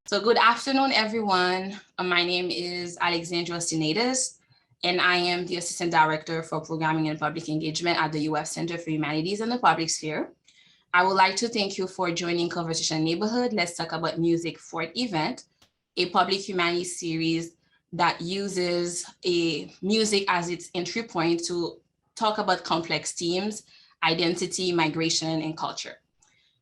So good afternoon, everyone. My name is Alexandra Sinaitis, and I am the Assistant Director for Programming and Public Engagement at the U.S. Center for Humanities and the Public Sphere. I would like to thank you for joining Conversation Neighborhood. Let's talk about music fourth event, a public humanities series that uses music as its entry point to talk about complex themes, identity, migration, and culture.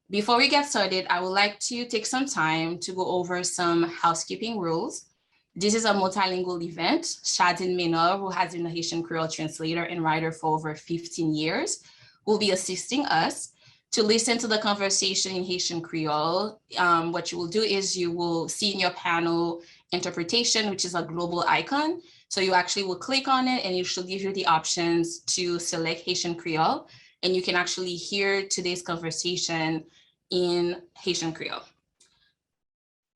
Before we get started, I would like to take some time to go over some housekeeping rules. This is a multilingual event. Shadin Menor, who has been a Haitian Creole translator and writer for over 15 years, will be assisting us to listen to the conversation in Haitian Creole. What you will do is you will see in your panel interpretation, which is a global icon. So you actually will click on it and it should give you the options to select Haitian Creole. And you can actually hear today's conversation in Haitian Creole.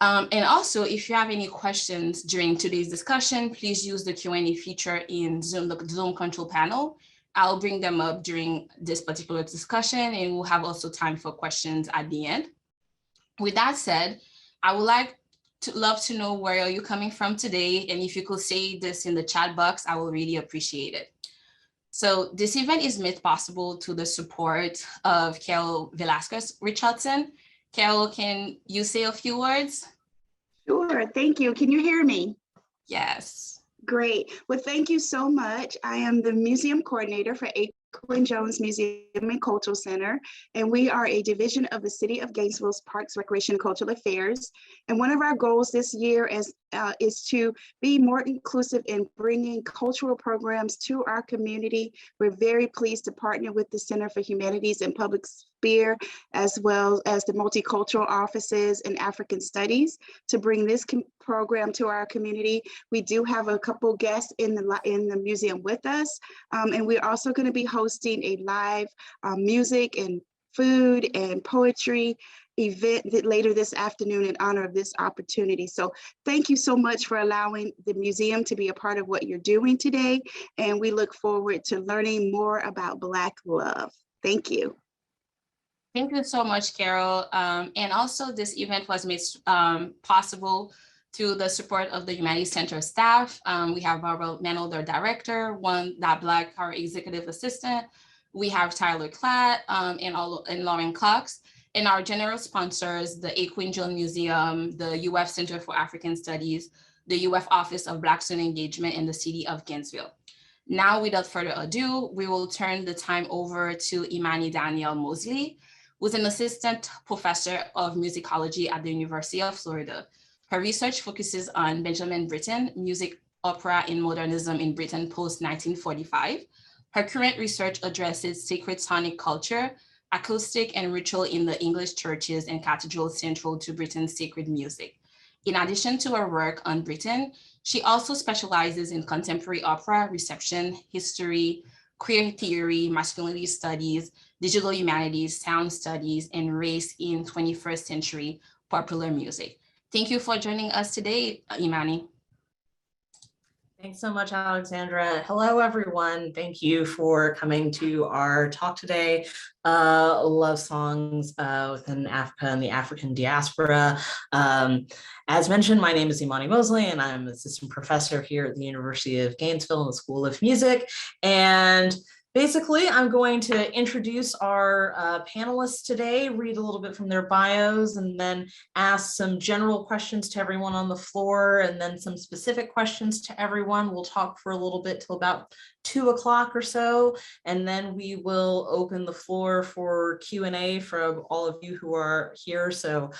And also, if you have any questions during today's discussion, please use the Q&A feature in Zoom, the Zoom control panel. I'll bring them up during this particular discussion, and we'll have also time for questions at the end. With that said, I would love to know where are you coming from today, and if you could say this in the chat box, I will really appreciate it. So this event is made possible to the support of Carol Velasquez Richardson. Carol, can you say a few words? Sure, thank you. Can you hear me? Yes. Great. Well, thank you so much. I am the museum coordinator for Quinn Jones Museum and Cultural Center, and we are a division of the City of Gainesville's Parks, Recreation, and Cultural Affairs. And one of our goals this year is to be more inclusive in bringing cultural programs to our community. We're very pleased to partner with the Center for Humanities and Public Sphere, as well as the multicultural offices and African Studies, to bring this program to our community. We do have a couple guests in the museum with us, and we're also going to be hosting a live music and food and poetry event later this afternoon in honor of this opportunity. So thank you so much for allowing the museum to be a part of what you're doing today. And we look forward to learning more about Black love. Thank you. Thank you so much, Carol. And also this event was made possible through the support of the Humanities Center staff. We have Barbara Manold, our director, That Black, our executive assistant. We have Tyler Klatt and Lauren Cox. And our general sponsors, the Quinn Jones Museum, the UF Center for African Studies, the UF Office of Black Student Engagement, and the City of Gainesville. Now, without further ado, we will turn the time over to Imani Mosley, who's an assistant professor of musicology at the University of Florida. Her research focuses on Benjamin Britten, music, opera, and modernism in Britain post-1945. Her current research addresses sacred sonic culture, acoustic and ritual in the English churches and cathedrals central to Britain's sacred music. In addition to her work on Britain, she also specializes in contemporary opera, reception, history, queer theory, masculinity studies, digital humanities, sound studies, and race in 21st century popular music. Thank you for joining us today, Imani. Thanks so much, Alexandra. Hello, everyone. Thank you for coming to our talk today, Love Songs within Africa and the African Diaspora. As mentioned, my name is Imani Mosley, and I'm an assistant professor here at the University of Gainesville in the School of Music. And basically, I'm going to introduce our panelists today, read a little bit from their bios, and then ask some general questions to everyone on the floor, and then some specific questions to everyone. We'll talk for a little bit till about 2 o'clock or so, and then we will open the floor for Q&A from all of you who are here. So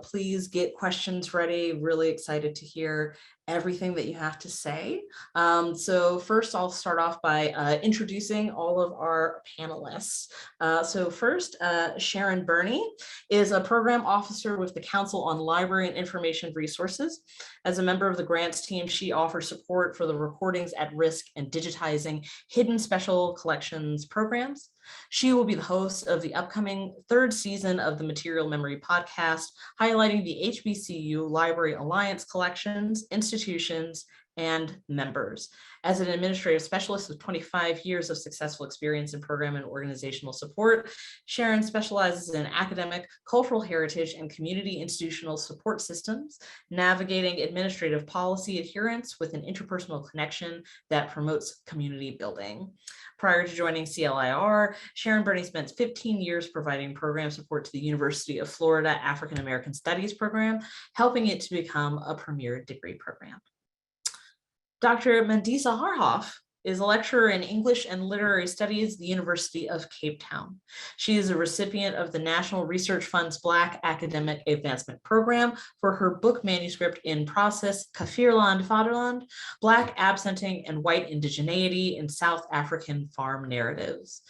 please get questions ready. Really excited to hear everything that you have to say. So first, I'll start off by introducing all of our panelists. So first, Sharon Burney is a program officer with the Council on Library and Information Resources. As a member of the grants team, she offers support for the Recordings at Risk and Digitizing Hidden Special Collections programs. She will be the host of the upcoming 3rd season of the Material Memory podcast, highlighting the HBCU Library Alliance collections, institutions, and members. As an administrative specialist with 25 years of successful experience in program and organizational support, Sharon specializes in academic, cultural heritage, and community institutional support systems, navigating administrative policy adherence with an interpersonal connection that promotes community building. Prior to joining CLIR, Sharon Burney spent 15 years providing program support to the University of Florida African American Studies program, helping it to become a premier degree program. Dr. Mandisa Harhoff is a lecturer in English and Literary Studies at the University of Cape Town. She is a recipient of the National Research Fund's Black Academic Advancement Program for her book manuscript in process, Kafirland Vaderland, Black Absenting and White Indigeneity in South African Farm Narratives.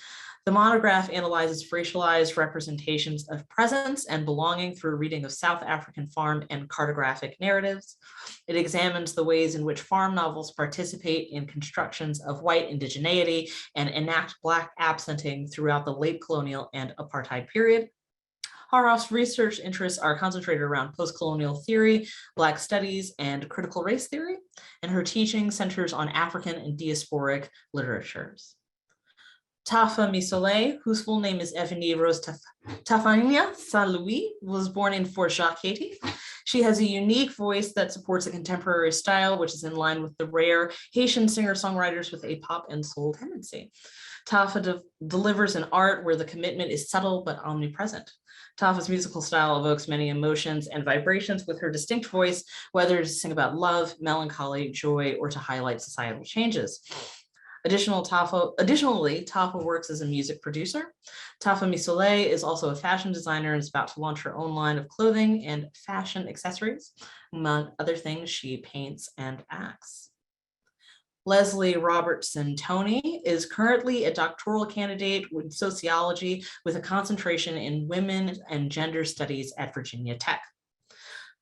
The monograph analyzes racialized representations of presence and belonging through a reading of South African farm and cartographic narratives. It examines the ways in which farm novels participate in constructions of white indigeneity and enact Black absenting throughout the late colonial and apartheid period. Harhoff's research interests are concentrated around post-colonial theory, Black studies, and critical race theory, and her teaching centers on African and diasporic literatures. Tafa Misole, whose full name is Evanie Rose Tafania Saint-Louis, was born in Fort Jacques, Haiti. She has a unique voice that supports a contemporary style, which is in line with the rare Haitian singer-songwriters with a pop and soul tendency. Tafa delivers an art where the commitment is subtle but omnipresent. Tafa's musical style evokes many emotions and vibrations with her distinct voice, whether to sing about love, melancholy, joy, or to highlight societal changes. Additionally, Tafa works as a music producer. Tafa Misole is also a fashion designer and is about to launch her own line of clothing and fashion accessories. Among other things, she paints and acts. Leslie Robertson Toney is currently a doctoral candidate in sociology with a concentration in women and gender studies at Virginia Tech.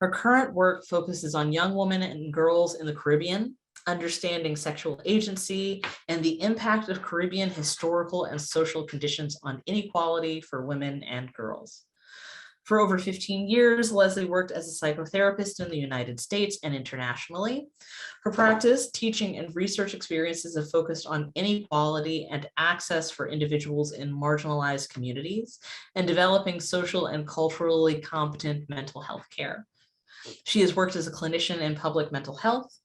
Her current work focuses on young women and girls in the Caribbean, understanding sexual agency, and the impact of Caribbean historical and social conditions on inequality for women and girls. For over 15 years, Leslie worked as a psychotherapist in the United States and internationally. Her practice, teaching, and research experiences have focused on inequality and access for individuals in marginalized communities and developing social and culturally competent mental health care. She has worked as a clinician in public mental health,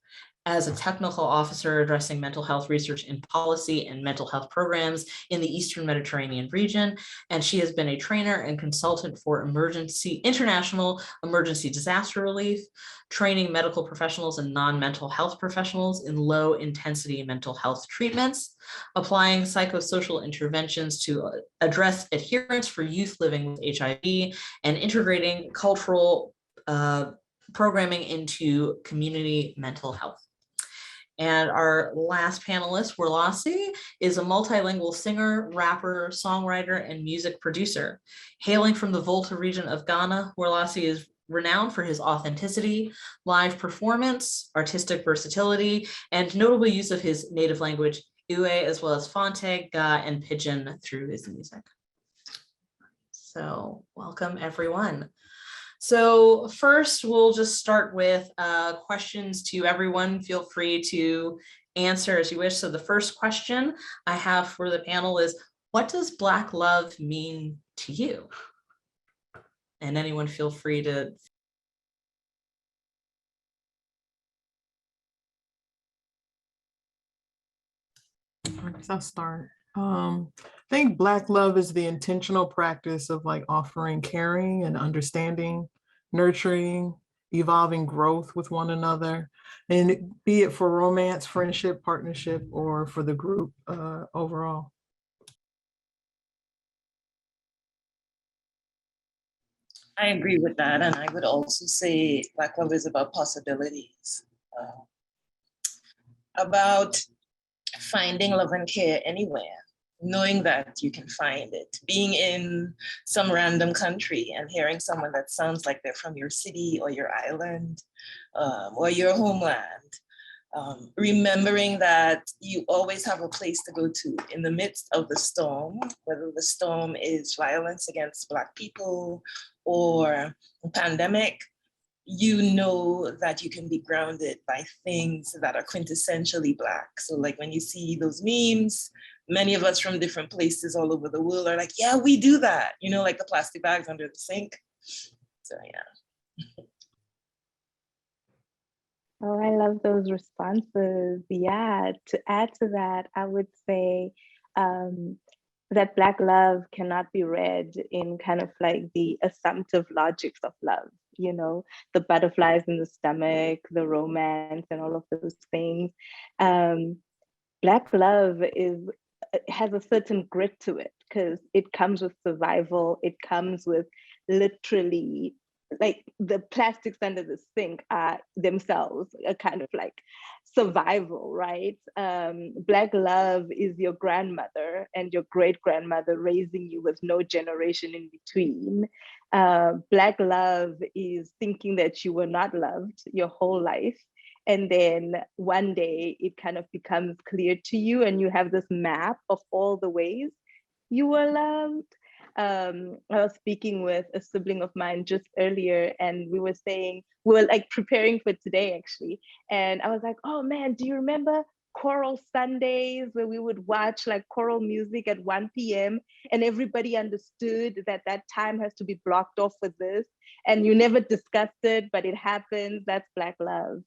as a technical officer addressing mental health research in policy and mental health programs in the Eastern Mediterranean region. And she has been a trainer and consultant for international emergency disaster relief, training medical professionals and non-mental health professionals in low intensity mental health treatments, applying psychosocial interventions to address adherence for youth living with HIV, and integrating cultural programming into community mental health. And our last panelist, Werlasi, is a multilingual singer, rapper, songwriter, and music producer. Hailing from the Volta region of Ghana, Werlasi is renowned for his authenticity, live performance, artistic versatility, and notable use of his native language, Ewe, as well as Fonte, Ga, and Pidgin through his music. So welcome, everyone. So first, we'll just start with questions to everyone. Feel free to answer as you wish. So the first question I have for the panel is, what does Black love mean to you? And anyone feel free to. I guess I'll start. I think Black love is the intentional practice of like offering caring and understanding, nurturing, evolving growth with one another, and be it for romance, friendship, partnership, or for the group overall. I agree with that. And I would also say Black love is about possibilities, about finding love and care anywhere, knowing that you can find it, being in some random country and hearing someone that sounds like they're from your city or your island or your homeland, remembering that you always have a place to go to in the midst of the storm, whether the storm is violence against Black people or a pandemic. you know that you can be grounded by things that are quintessentially Black. So like when you see those memes, many of us from different places all over the world are like, yeah, we do that. You know, like the plastic bags under the sink. So yeah. Oh, I love those responses. Yeah, to add to that, I would say that Black love cannot be read in kind of like the assumptive logics of love, you know, the butterflies in the stomach, the romance, and all of those things. Black love has a certain grit to it because it comes with survival. It comes with literally like the plastics under the sink are themselves a kind of like survival, right? Black love is your grandmother and your great grandmother raising you with no generation in between. Black love is thinking that you were not loved your whole life. And then one day it kind of becomes clear to you and you have this map of all the ways you were loved. I was speaking with a sibling of mine just earlier and we were like preparing for today actually. And I was like, oh man, do you remember choral Sundays where we would watch like choral music at 1 p.m. and everybody understood that that time has to be blocked off for this and you never discussed it, but it happens. That's Black love.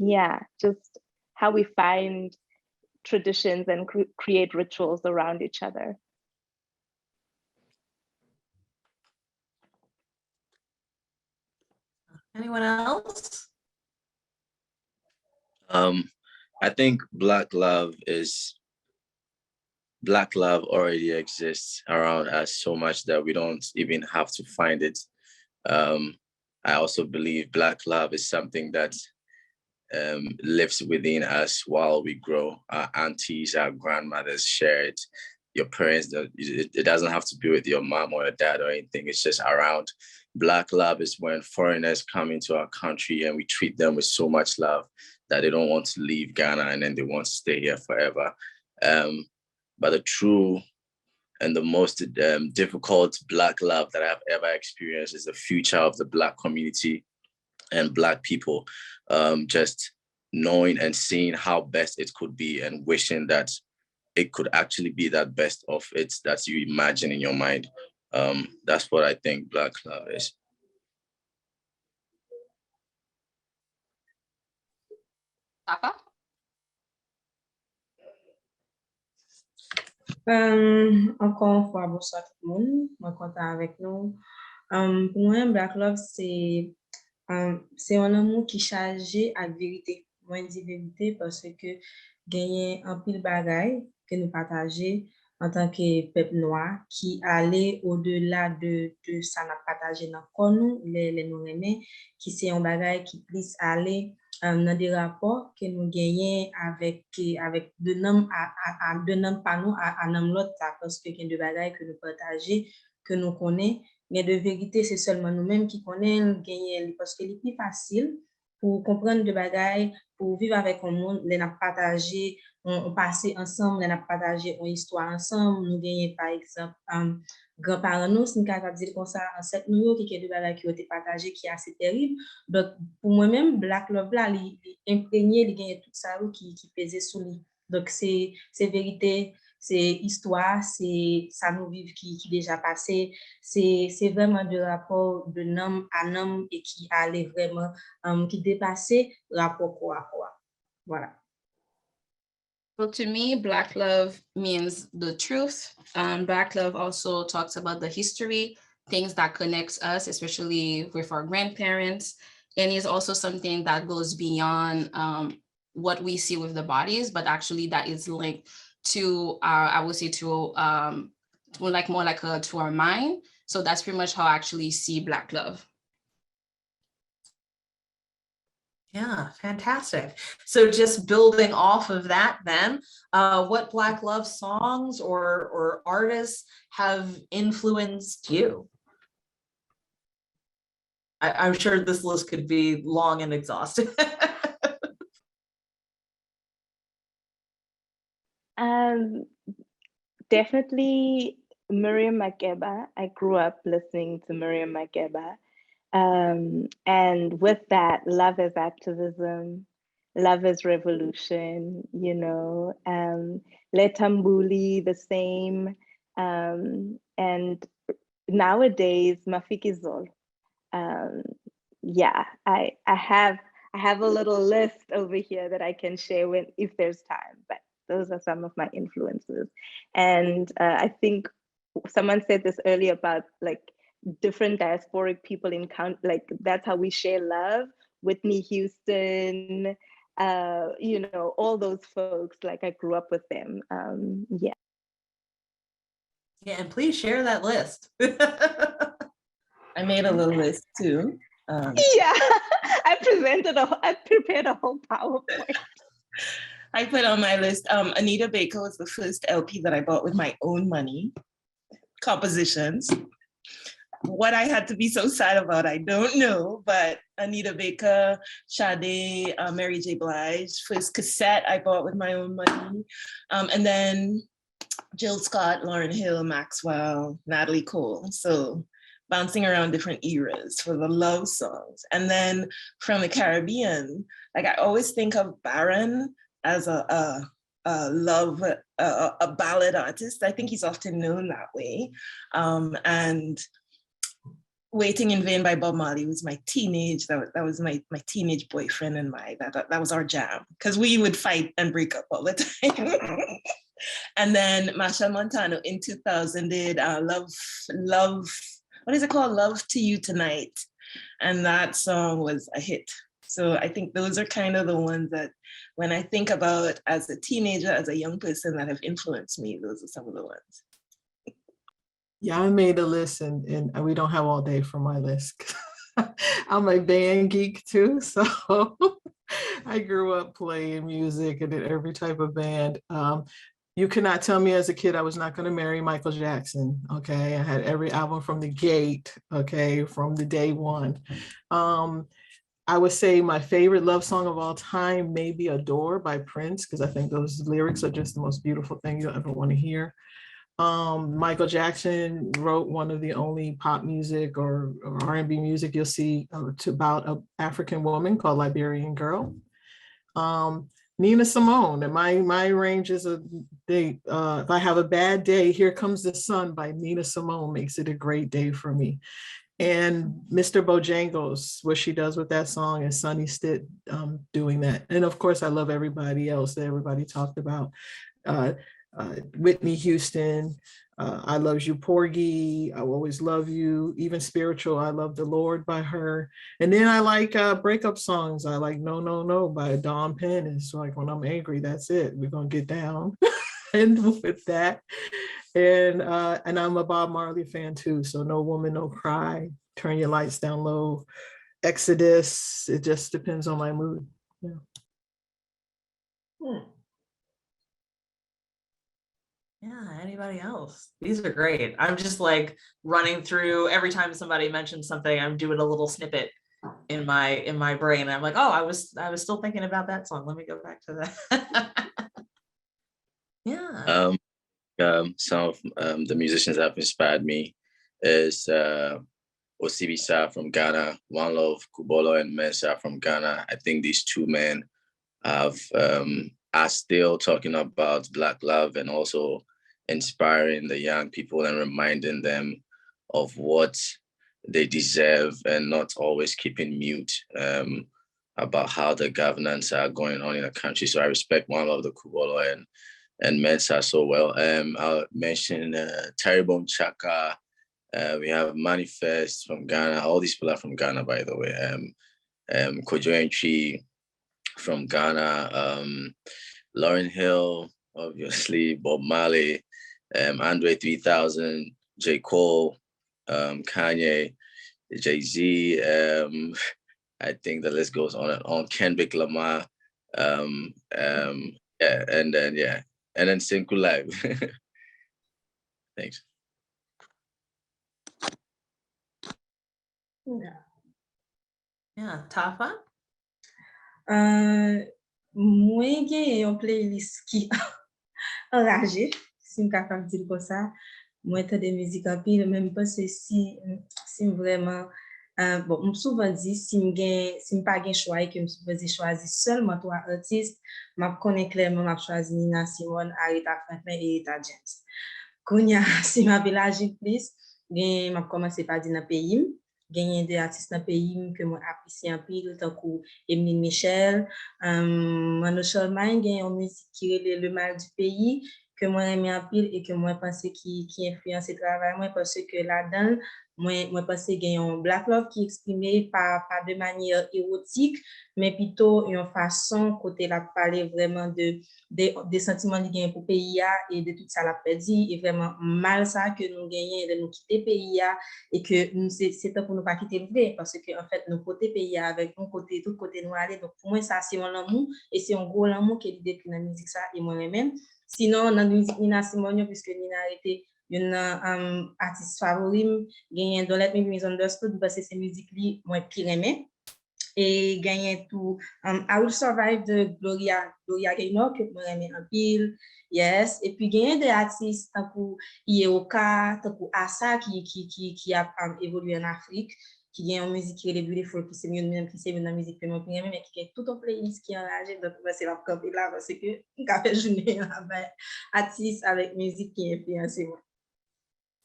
Yeah, just how we find traditions and create rituals around each other. Anyone else? I think Black love already exists around us so much that we don't even have to find it. I also believe Black love is something that lives within us while we grow. Our aunties, our grandmothers share it. Your parents, it doesn't have to be with your mom or your dad or anything. It's just around. Black love is when foreigners come into our country and we treat them with so much love that they don't want to leave Ghana and then they want to stay here forever. But the true and the most difficult Black love that I've ever experienced is the future of the Black community and Black people. Just knowing and seeing how best it could be and wishing that it could actually be that best of it that you imagine in your mind. That's what I think Black love is. Papa? Encore une fois, bonsoir tout le monde. Je suis content avec nous. Pour moi, Black Love, c'est un amour qui est chargé à vérité. Moi, je dis vérité parce que gagner un pile bagaille que nous partageons en tant que peuple noir qui allait au-delà de ça n'a partagé dans nous, les nous aimés, qui c'est un bagaille qui puisse aller dans des rapports que nous gagnons avec de nom pas nous à nom l'autre parce que il y a des bagailles que nous partageons que nous connaissons mais de vérité c'est seulement nous-mêmes qui connaissons gagner parce que c'est plus facile pour comprendre des bagailles pour vivre avec un monde les n'a partagé on passé ensemble les n'a partagé une histoire ensemble nous gagner par exemple grands-parents nous c'est capable de dire comme ça ancêtre nous qui est de bagailles qui ont été partagées qui est assez terrible donc pour moi-même Black Love là il imprégné il gagne tout ça qui pesait sur lui donc c'est vérité c'est histoire c'est ça nous vivre qui déjà passé c'est vraiment de rapport de homme à homme et qui allait vraiment qui dépassait rapport quoi à quoi voilà. Well, to me, Black love means the truth. Black love also talks about the history, things that connects us, especially with our grandparents. And is also something that goes beyond what we see with the bodies, but actually that is linked to our, I would say to like more like to our mind. So that's pretty much how I actually see Black love. Yeah, fantastic. So just building off of that then, what Black love songs or artists have influenced you? I'm sure this list could be long and exhaustive. Definitely Miriam Makeba. I grew up listening to Miriam Makeba. And with that, love is activism, love is revolution, you know, Letambuli, the same. And nowadays, Mafikizol. Yeah, I have a little list over here that I can share with if there's time, but those are some of my influences. And I think someone said this earlier about like different diasporic people in like that's how we share love. Whitney Houston, you know, all those folks, like I grew up with them. Yeah. Yeah, and please share that list. I made a little list too. Yeah, I prepared a whole PowerPoint. I put on my list, Anita Baker was the first LP that I bought with my own money, compositions. What I had to be so sad about, I don't know, but Anita Baker, Sade, Mary J. Blige, first cassette I bought with my own money. And then Jill Scott, Lauryn Hill, Maxwell, Natalie Cole. So bouncing around different eras for the love songs. And then from the Caribbean, like I always think of Baron as a ballad artist. I think he's often known that way. And Waiting in Vain by Bob Marley was my teenage, that was my teenage boyfriend and that was our jam, because we would fight and break up all the time. And then Machel Montano in 2000 did Love, what is it called? Love to You Tonight. And that song was a hit. So I think those are kind of the ones that when I think about as a teenager, as a young person that have influenced me, those are some of the ones. Yeah, I made a list and we don't have all day for my list. I'm a band geek too, so I grew up playing music and did every type of band. You cannot tell me as a kid I was not going to marry Michael Jackson, okay? I had every album from the gate, okay, from the day one. I would say my favorite love song of all time may be Adore by Prince, because I think those lyrics are just the most beautiful thing you'll ever want to hear. Michael Jackson wrote one of the only pop music or R&B music you'll see about an African woman called Liberian Girl. Nina Simone, and my range is if I have a bad day, Here Comes the Sun by Nina Simone makes it a great day for me. And Mr. Bojangles, what she does with that song is Sonny Stitt doing that. And of course, I love everybody else that everybody talked about. Whitney Houston, I Love You, Porgy, I Will Always Love You, even spiritual, I Love the Lord by her. And then I like breakup songs. I like No, No, No by Dawn Penn. It's like when I'm angry, that's it. We're gonna get down and with that. And I'm a Bob Marley fan too. So No Woman, No Cry, Turn Your Lights Down Low, Exodus. It just depends on my mood. Yeah. Yeah, anybody else? These are great. I'm just like running through every time somebody mentions something, I'm doing a little snippet in my brain. I'm like, oh, I was still thinking about that song. Let me go back to that. Yeah. Some of the musicians that have inspired me is Osibisa from Ghana, One Love, Kubolo, and Mensah from Ghana. I think these two men are still talking about Black love and also inspiring the young people and reminding them of what they deserve and not always keeping mute about how the governance are going on in the country. So I respect One Love, the Kubolo, and Mensah so well. I'll mention Terry Bone Chaka. We have Manifest from Ghana. All these people are from Ghana, by the way. Kojo Entry from Ghana. Lauryn Hill, obviously, Bob Marley, Andre 3000, J. Cole, Kanye, Jay-Z. I think the list goes on and on. Kendrick Lamar. Yeah, and then Synchro Live. Thanks. Yeah, Tafa? Mwen gen yon playlist ki enraje, si m kapab di ko sa. Mwen te de müzik apil, men pense si vraiment Bon, m souvan di, si m pa gen choix et que m souvan choisi seulement 3 artistes, m'a konnen clairement m'a choisi Nina Simone, Aretha Franklin et Etta James. Kounya, si m'a élargi plus, m'a commencé par dire dans pays, gagné des artistes dans pays que moi apprécie en pile, tant que Emily Michel, Mano Charlemagne, gagné une musique qui est le mal du pays, que moi aimé en pile et que moi pense qui influence le travail, moi parce que là-dedans, moi pense qu'il y a un Black Love qui est exprimé pas de manière érotique, mais plutôt une façon côté la parler vraiment des sentiments qu'il y a pour le pays et de tout ça la perdu et vraiment mal ça que nous gagnons de nous quitter le pays et que c'est temps pour nous pas quitter le vrai parce que en fait nous côté pays avec un côté tout côté nous aller donc pour moi ça c'est mon amour et c'est un gros amour qui est décrit dans la musique ça et moi-même sinon dans la musique Nina Simone puisque Nina a été une artiste favori gagne Don't Let Me Be Misunderstood parce que c'est musique li moi pire aimé et gagner tout I Will Survive de Gloria Gaynor que moi aimé en pile yes et puis gagner des artistes tant que Ieoka tant que Asa qui a évolué en Afrique qui gagne en musique qui est beautiful qui c'est mieux même qui c'est une musique que moi aimé mais qui est tout en playlist qui enragé donc c'est la camper là parce que on fait journée avec artistes avec musique qui influence moi.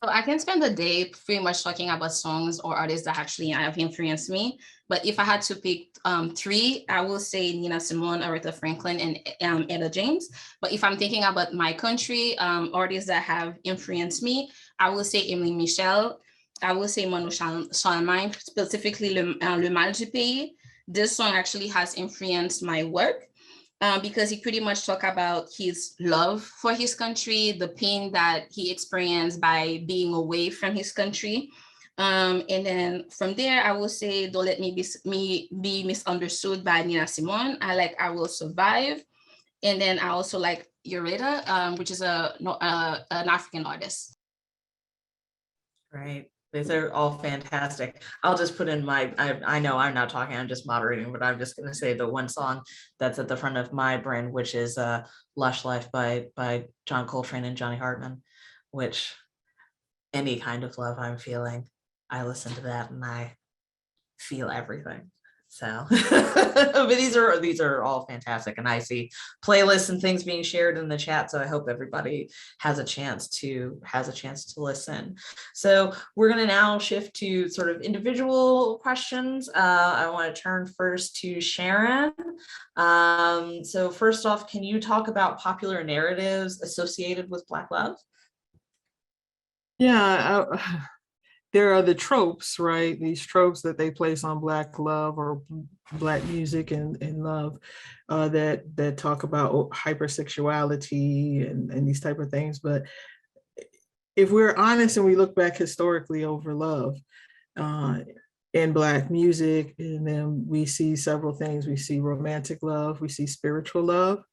So I can spend the day pretty much talking about songs or artists that actually have influenced me. But if I had to pick 3, I will say Nina Simone, Aretha Franklin, and Etta James. But if I'm thinking about my country, artists that have influenced me, I will say Emily Michel. I will say Mano Charlemagne, specifically Le Mal du Pays. This song actually has influenced my work. Because he pretty much talked about his love for his country, the pain that he experienced by being away from his country. And then from there, I will say, Don't Let Me Be Misunderstood by Nina Simone. I like I Will Survive. And then I also like Yorita, which is an African artist. Right. These are all fantastic. I'll just put in I know I'm not talking, I'm just moderating, but I'm just going to say the one song that's at the front of my brain, which is Lush Life by John Coltrane and Johnny Hartman, which any kind of love I'm feeling, I listen to that and I feel everything. So, but these are all fantastic, and I see playlists and things being shared in the chat. So I hope everybody has a chance to listen. So we're going to now shift to sort of individual questions. I want to turn first to Sharon. So first off, can you talk about popular narratives associated with Black love? Yeah. There are the tropes, right? These tropes that they place on Black love or Black music and love that talk about hypersexuality and these type of things. But if we're honest and we look back historically over love in Black music, and then we see several things. We see romantic love, we see spiritual love,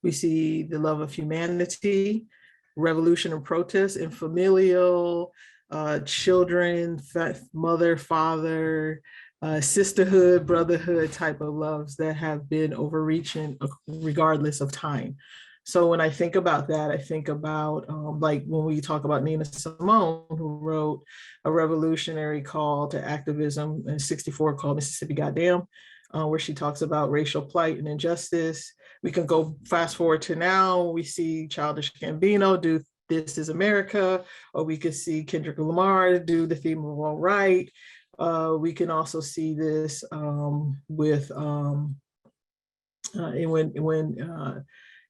we see the love of humanity, revolution and protest, and familial, children, mother, father, sisterhood, brotherhood type of loves that have been overreaching regardless of time. So when I think about that, I think about like when we talk about Nina Simone, who wrote a revolutionary call to activism in '64 called Mississippi Goddamn, where she talks about racial plight and injustice. We can go fast forward to now, we see Childish Gambino do This Is America, or we could see Kendrick Lamar do the theme of All Right. We can also see this with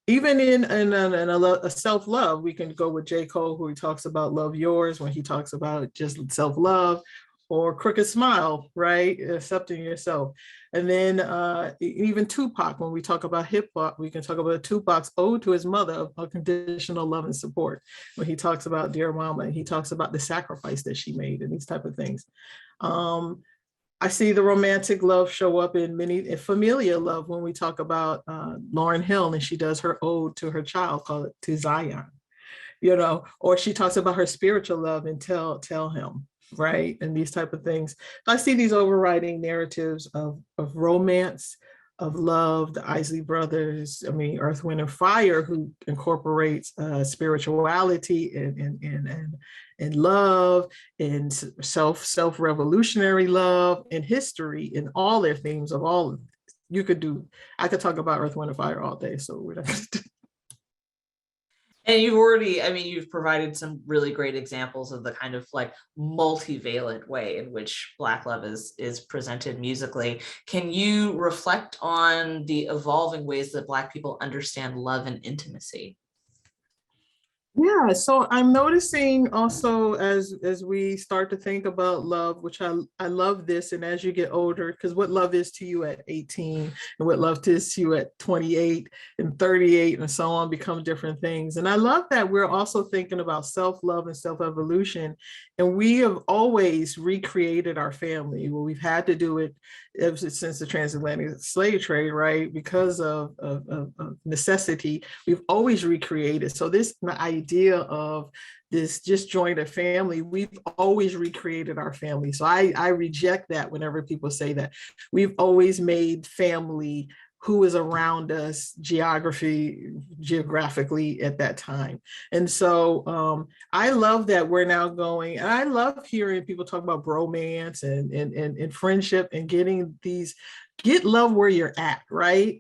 even in a self-love, we can go with J. Cole, who he talks about Love Yours, when he talks about just self-love, or Crooked Smile, right? Accepting yourself. And then even Tupac, when we talk about hip hop, we can talk about Tupac's ode to his mother of unconditional love and support, when he talks about Dear Mama, and he talks about the sacrifice that she made and these type of things. I see the romantic love show up in many familial love when we talk about Lauryn Hill, and she does her ode to her child called To Zion, you know, or she talks about her spiritual love and Tell Him, right? And these type of things. I see these overriding narratives of romance, of love, the Isley Brothers, I mean, Earth, Wind, and Fire, who incorporates spirituality and love and self-revolutionary love and history in all their themes of all of I could talk about Earth, Wind, and Fire all day. So we're not And you've already, I mean, you've provided some really great examples of the kind of like multivalent way in which Black love is presented musically. Can you reflect on the evolving ways that Black people understand love and intimacy? Yeah, so I'm noticing also as we start to think about love, which I love this, and as you get older, because what love is to you at 18 and what love is to you at 28 and 38 and so on become different things. And I love that we're also thinking about self-love and self-evolution. And we have always recreated our family. Well, we've had to do it ever since the transatlantic slave trade, right? Because of necessity, we've always recreated. So this idea of this disjointed family, we've always recreated our family. So I reject that whenever people say that. We've always made family who is around us geographically at that time. And so I love that we're now going, and I love hearing people talk about bromance and friendship and get love where you're at, right?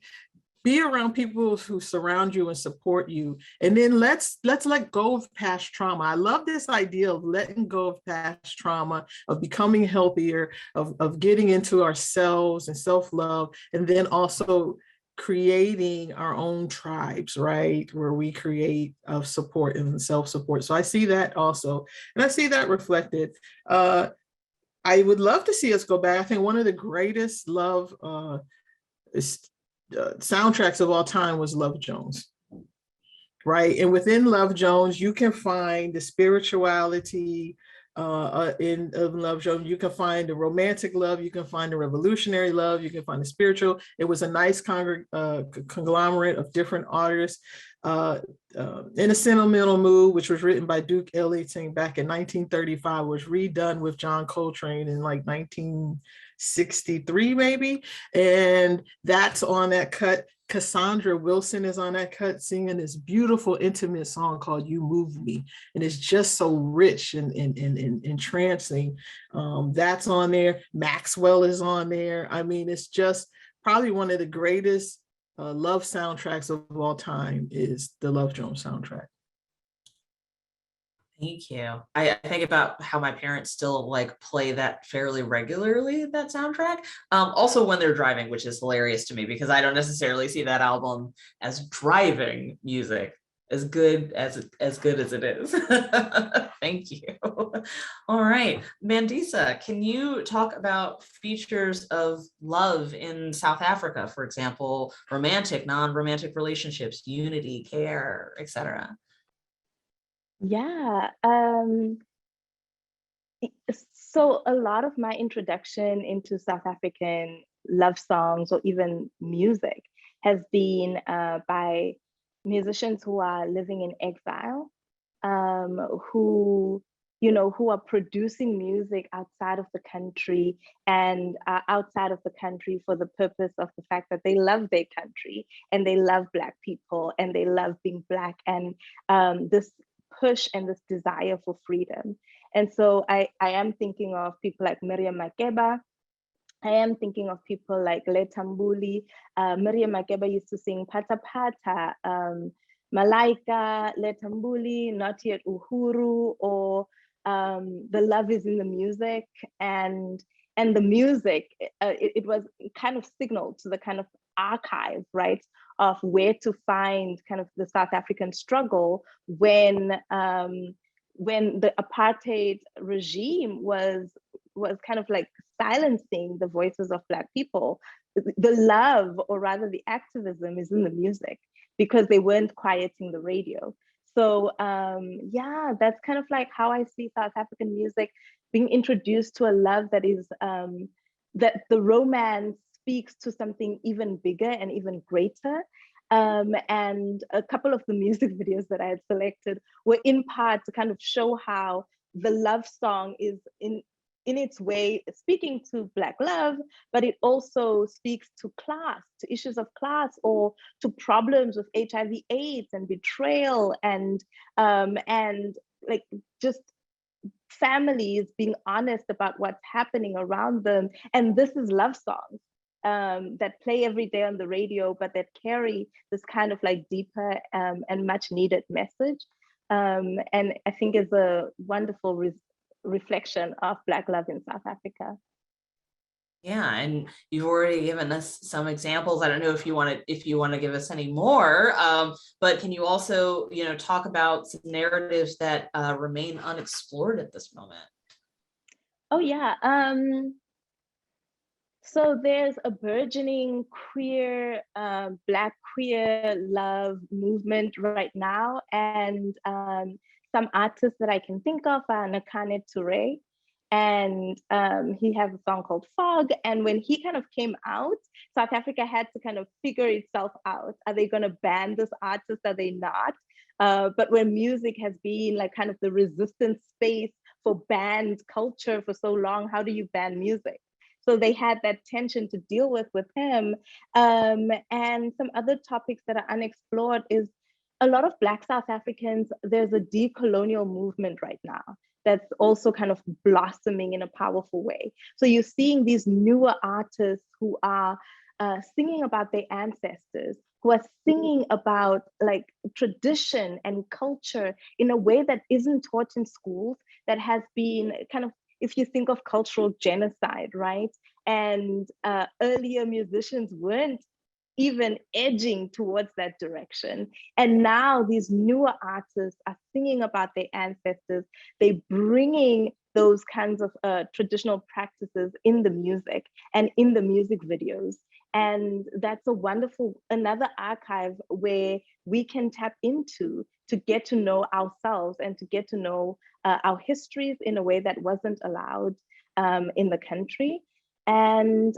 Be around people who surround you and support you. And then let's let go of past trauma. I love this idea of letting go of past trauma, of becoming healthier, of getting into ourselves and self-love, and then also creating our own tribes, right? Where we create support and self-support. So I see that also. And I see that reflected. I would love to see us go back. I think one of the greatest love soundtracks of all time was Love Jones, right? And within Love Jones, you can find the spirituality in Love Jones. You can find the romantic love, you can find the revolutionary love, you can find the spiritual. It was a nice conglomerate of different artists. In a Sentimental Mood, which was written by Duke Ellington back in 1935, was redone with John Coltrane in like 1963 maybe, and that's on that cut. Cassandra Wilson is on that cut singing this beautiful intimate song called You Move Me, and it's just so rich and entrancing. That's on there. Maxwell is on there. I mean, it's just probably one of the greatest love soundtracks of all time is the Love Jones soundtrack. Thank you. I think about how my parents still like play that fairly regularly, that soundtrack. Also when they're driving, which is hilarious to me because I don't necessarily see that album as driving music as good as it is. Thank you. All right, Mandisa, can you talk about features of love in South Africa, for example, romantic, non-romantic relationships, unity, care, etc.? Yeah. So a lot of my introduction into South African love songs or even music has been by musicians who are living in exile, who are producing music outside of the country and outside of the country for the purpose of the fact that they love their country and they love Black people and they love being Black and this push and this desire for freedom. And so I am thinking of people like Miriam Makeba. I am thinking of people like Letambuli. Miriam Makeba used to sing Pata Pata, Malaika, Letambuli, Not Yet Uhuru, or The Love Is in the Music. And the music, it was kind of signaled to the kind of archive, right, of where to find kind of the South African struggle when the apartheid regime was kind of like silencing the voices of Black people. The love, or rather the activism, is in the music because they weren't quieting the radio. So yeah, that's kind of like how I see South African music being introduced to a love that is that the romance speaks to something even bigger and even greater. And a couple of the music videos that I had selected were in part to kind of show how the love song is in its way speaking to Black love, but it also speaks to class, to issues of class, or to problems with HIV/AIDS and betrayal, and like just families being honest about what's happening around them. And this is love songs that play every day on the radio, but that carry this kind of like deeper and much needed message. And I think is a wonderful reflection of Black love in South Africa. Yeah, and you've already given us some examples. I don't know if you want to give us any more, but can you also, talk about some narratives that remain unexplored at this moment? Oh yeah. So there's a burgeoning queer, Black queer love movement right now, and some artists that I can think of are Nakane Toure, and he has a song called Fog. And when he kind of came out, South Africa had to kind of figure itself out. Are they going to ban this artist? Are they not? But when music has been like kind of the resistance space for banned culture for so long, how do you ban music? So they had that tension to deal with him. And some other topics that are unexplored is a lot of Black South Africans, there's a decolonial movement right now that's also kind of blossoming in a powerful way. So you're seeing these newer artists who are singing about their ancestors, who are singing about like tradition and culture in a way that isn't taught in schools, that has been kind of, if you think of cultural genocide, right? And earlier musicians weren't even edging towards that direction. And now these newer artists are singing about their ancestors. They're bringing those kinds of traditional practices in the music and in the music videos. And that's a wonderful, another archive where we can tap into to get to know ourselves and to get to know our histories in a way that wasn't allowed in the country. And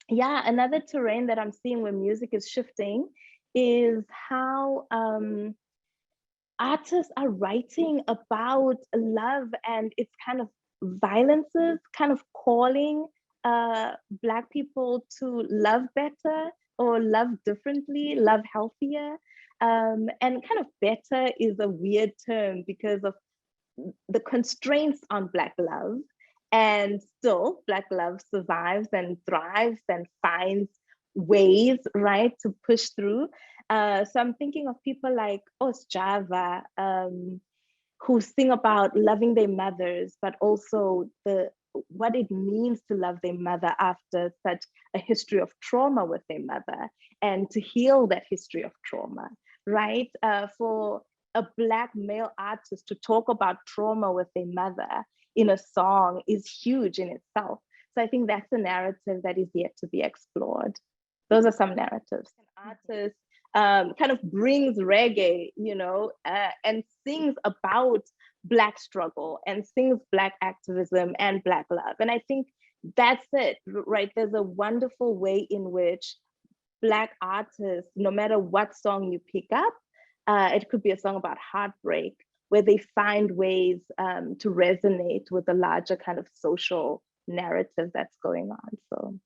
yeah, another terrain that I'm seeing where music is shifting is how artists are writing about love and its kind of violences, kind of calling Black people to love better or love differently, love healthier. And kind of better is a weird term because of the constraints on Black love. And still, Black love survives and thrives and finds ways, right, to push through. So I'm thinking of people like Java, who sing about loving their mothers, but also what it means to love their mother after such a history of trauma with their mother, and to heal that history of trauma, right? For a Black male artist to talk about trauma with their mother in a song is huge in itself. So I think that's a narrative that is yet to be explored. Those are some narratives. An artist kind of brings reggae, and sings about Black struggle and sings Black activism and Black love. And I think that's it, right? There's a wonderful way in which Black artists, no matter what song you pick up, it could be a song about heartbreak, where they find ways to resonate with the larger kind of social narrative that's going on. So.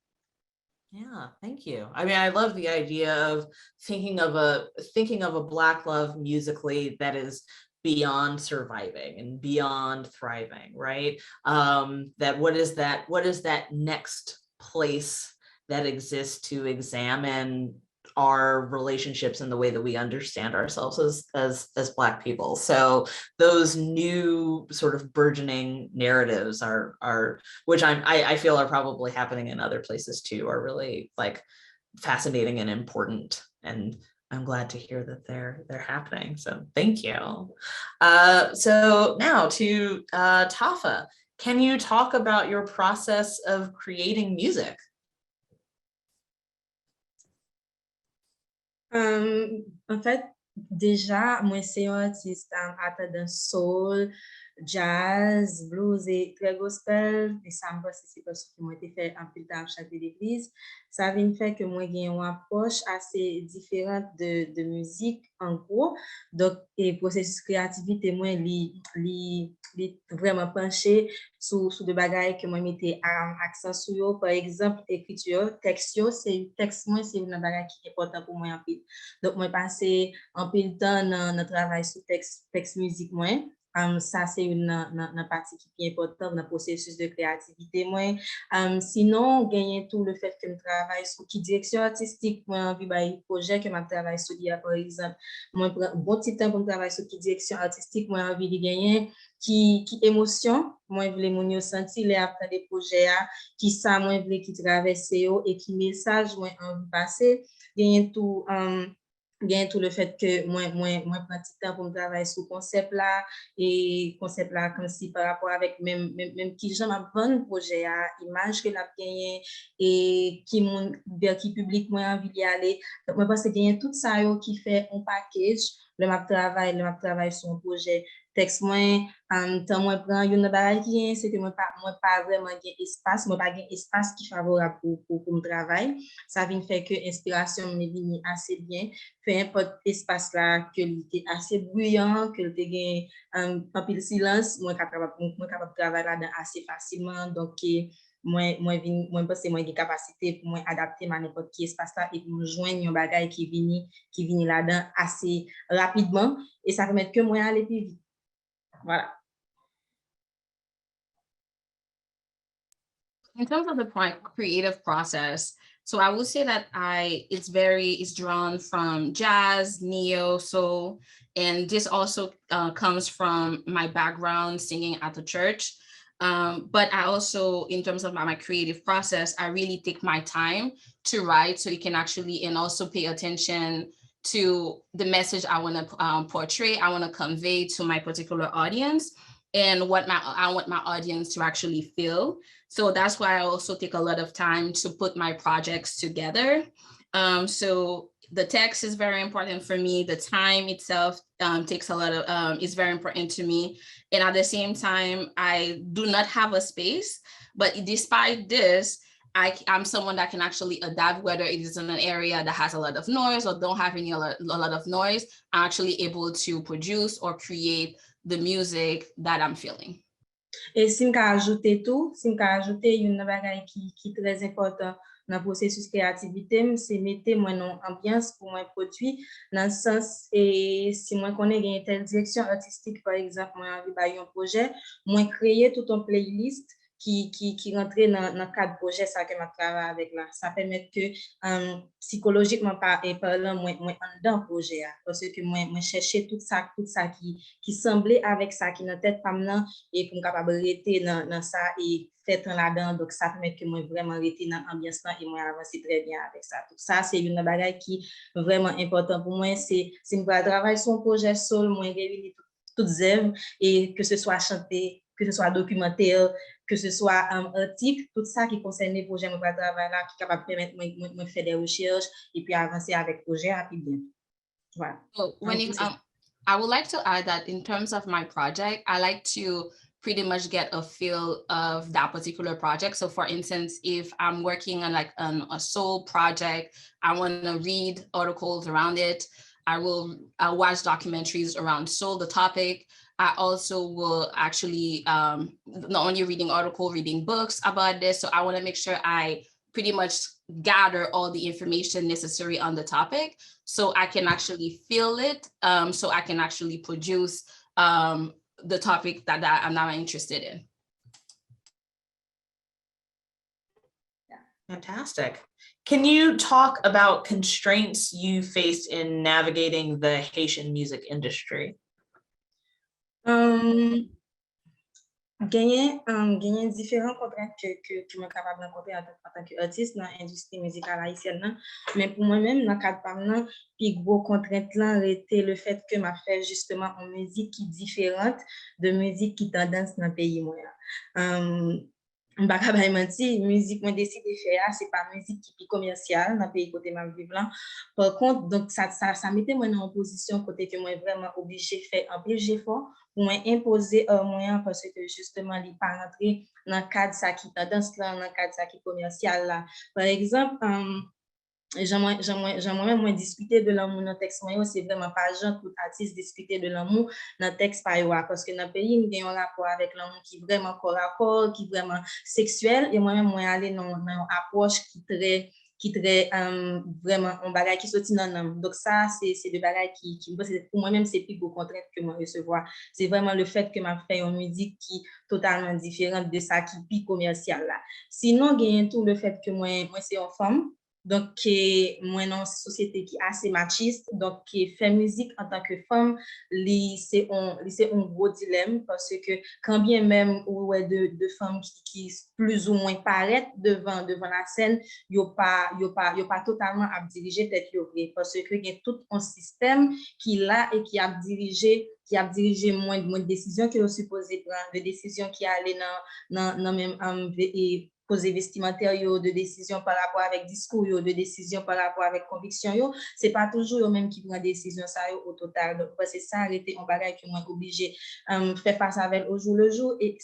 Yeah, thank you. I mean, I love the idea of thinking of a Black love musically that is beyond surviving and beyond thriving, right? That what is that next place that exists to examine our relationships and the way that we understand ourselves as Black people. So those new sort of burgeoning narratives are which I feel are probably happening in other places too, are really like fascinating and important. And I'm glad to hear that they're happening. So thank you. So now to Tafa, can you talk about your process of creating music? En fait, déjà, moi, c'est un artiste atteint d'un soul, jazz, blues et très gospel. Et ça me passe, c'est parce que moi, j'ai fait un peu de temps chanter l'église. Ça vient faire que moi, j'ai une approche assez différente de musique, en gros. Donc, et processus créativité, moi, li vraiment penché sur des bagailles que moi, mettais accent sur eux. Par exemple, écriture, texte, moi, c'est une bagaille qui est important pour moi en pile. Donc, moi, passé en pile de temps dans le travail sur texte musique, moi. Ça, c'est une partie qui est importante dans le processus de créativité. Moi, sinon, gagner tout le fait que je travaille sur qui direction artistique, moi, envie de projet que je travaille sur, par exemple, moi, un bon petit temps pour travailler sur qui direction artistique, moi, envie de gagner qui émotion, moi, je voulais mon sentir les après des projets, qui ça, moi, je voulais qui traverse et qui message, moi, envie de passer, gagner tout le fait que moi prends petit temps pour me travailler sur concept là et concept là comme si par rapport avec même qui j'aime un bon projet à image que l'a gagné et qui public moi envie d'y aller donc moi pense que gagner tout ça yo qui fait un package le map travail sur un projet texte moi temps moi prend une bagaille qui c'est que moi pas vraiment gain espace moi pas gain espace qui favorable pour me travail ça vient faire que inspiration me vient assez bien peu importe espace là que était assez bruyant que le gain un peu de silence moi capable de travailler là assez facilement donc moi pense moi j'ai capacité pour moi adapter à n'importe qui espace là et pour me joindre un bagage qui vient là-dedans assez rapidement et ça permet que moi aller plus vite. Voilà. In terms of the creative process, so I would say that it's drawn from jazz, neo, soul, and this also comes from my background singing at the church. But I also, in terms of my creative process, I really take my time to write so you can actually, and also pay attention to the message I want to portray, I want to convey to my particular audience and what I want my audience to actually feel. So that's why I also take a lot of time to put my projects together. So the text is very important for me. The time itself takes a lot of, is very important to me. And at the same time, I do not have a space, but despite this, I'm someone that can actually adapt, whether it is in an area that has a lot of noise or don't have a lot of noise. I'm actually able to produce or create the music that I'm feeling. Et si je ajoute une bagaille qui est très important dans le processus créativité, c'est mettre moi une ambiance pour mon produit, dans le sens, et si moi connais une telle direction artistique, par exemple, moi envie de un projet, moi créer tout un playlist qui rentrait dans le cadre projet ça que je travaille avec là. Ça permet que psychologiquement parlant, moi dans le projet parce que moi chercher tout ça qui semblait avec ça qui dans tête pas maintenant et pour capable rester dans ça et faire là-dedans donc ça permet que moi vraiment rester dans l'ambiance là et moi avancer très bien avec ça. Tout ça c'est une bagaille qui est vraiment important pour moi c'est me travailler sur un projet seul moi réunir toutes œuvres et que ce soit chanté, que ce soit documentaire, que ce soit article, tout ça qui concerne les projets, mon travail là, qui est capable de permettre de faire des recherches et puis avancer avec le projet rapidement. Voilà. So I would like to add that in terms of my project, I like to pretty much get a feel of that particular project. So for instance, if I'm working on a soul project, I want to read articles around it. I'll watch documentaries around soul, the topic. I also will actually not only reading books about this. So I want to make sure I pretty much gather all the information necessary on the topic so I can actually feel it. So I can actually produce the topic that I'm now interested in. Fantastic. Can you talk about constraints you faced in navigating the Haitian music industry? Gagner différentes contraintes que je suis capable de rencontrer en tant qu'artiste dans l'industrie musicale haïtienne. Mais pour moi-même, dans le cadre parlant, puis gros contrainte là était le fait que m'a fait justement une musique qui est différente de musique qui tendance dans le pays. Mbaka bay menti, musique moi décidé faire, c'est pas musique qui est commerciale dans le pays côté ma vivre là. Par contre, donc ça mettait moi en position côté que moi vraiment obligé faire un peu d'effort pour moi imposer un moyen parce que justement il pas rentrer dans le cadre ça qui tendance là, dans le cadre ça qui commercial là. Par exemple, j'aimerais moins discuter de l'amour dans le texte, c'est vraiment pas genre tout artiste discuter de l'amour dans le texte parce que dans le pays, il y a un rapport avec l'amour qui est vraiment corps à corps, qui est vraiment sexuel, et moi-même, moi, aller dans une approche qui très vraiment un bagage qui sortit dans l'âme. Donc ça, c'est des bagages qui pour moi-même, c'est plus beau contrainte que moi recevoir. C'est vraiment le fait que m'a fait une musique qui est totalement différente de ça qui est plus commercial là. Sinon, il y a tout le fait que moi c'est une femme. Donc, moi, dans une société qui est assez machiste, donc, qui fait musique en tant que femme, c'est un gros dilemme parce que quand bien même, ouais, de femmes qui plus ou moins paraissent devant la scène, il n'y a pas totalement à diriger tête parce que il y a tout un système qui est là et qui a dirigé moins de décisions que vous supposez prendre, de décisions qui allaient dans même poser vestimentaire, de décision par rapport avec discours, de décision par rapport avec conviction, c'est pas toujours eux même qui prend décision ça au total. Donc c'est ça arrêter un bagage que moi obligé faire face avec au jour le jour et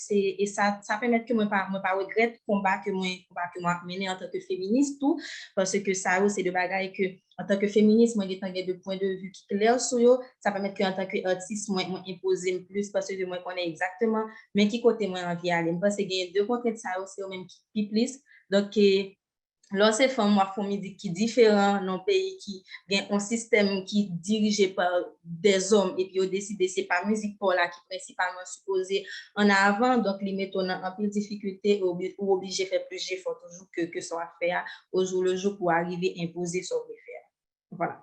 ça permet que moi pas regrette combat que moi mener en tant que féministe tout parce que ça c'est de bagage que en tant que féministe, moi, j'ai de points de vue qui clairs sur eux. Ça permet qu'en tant qu'artiste, moi, imposer plus parce que moi, connais exactement, mais qui côté moi envie aller. Parce qu'il y a deux contraintes, ça aussi, au même qui plus. Donc, là, c'est femme, moi, font musique qui est différent dans un pays qui a un système qui est dirigé par des hommes et puis, on décide, c'est pas musique pour là qui est principalement supposée en avant. Donc, les mettent en plus de difficulté ou obligé de faire plus d'efforts toujours que ça va faire au jour le jour pour arriver à imposer son faire. Voilà.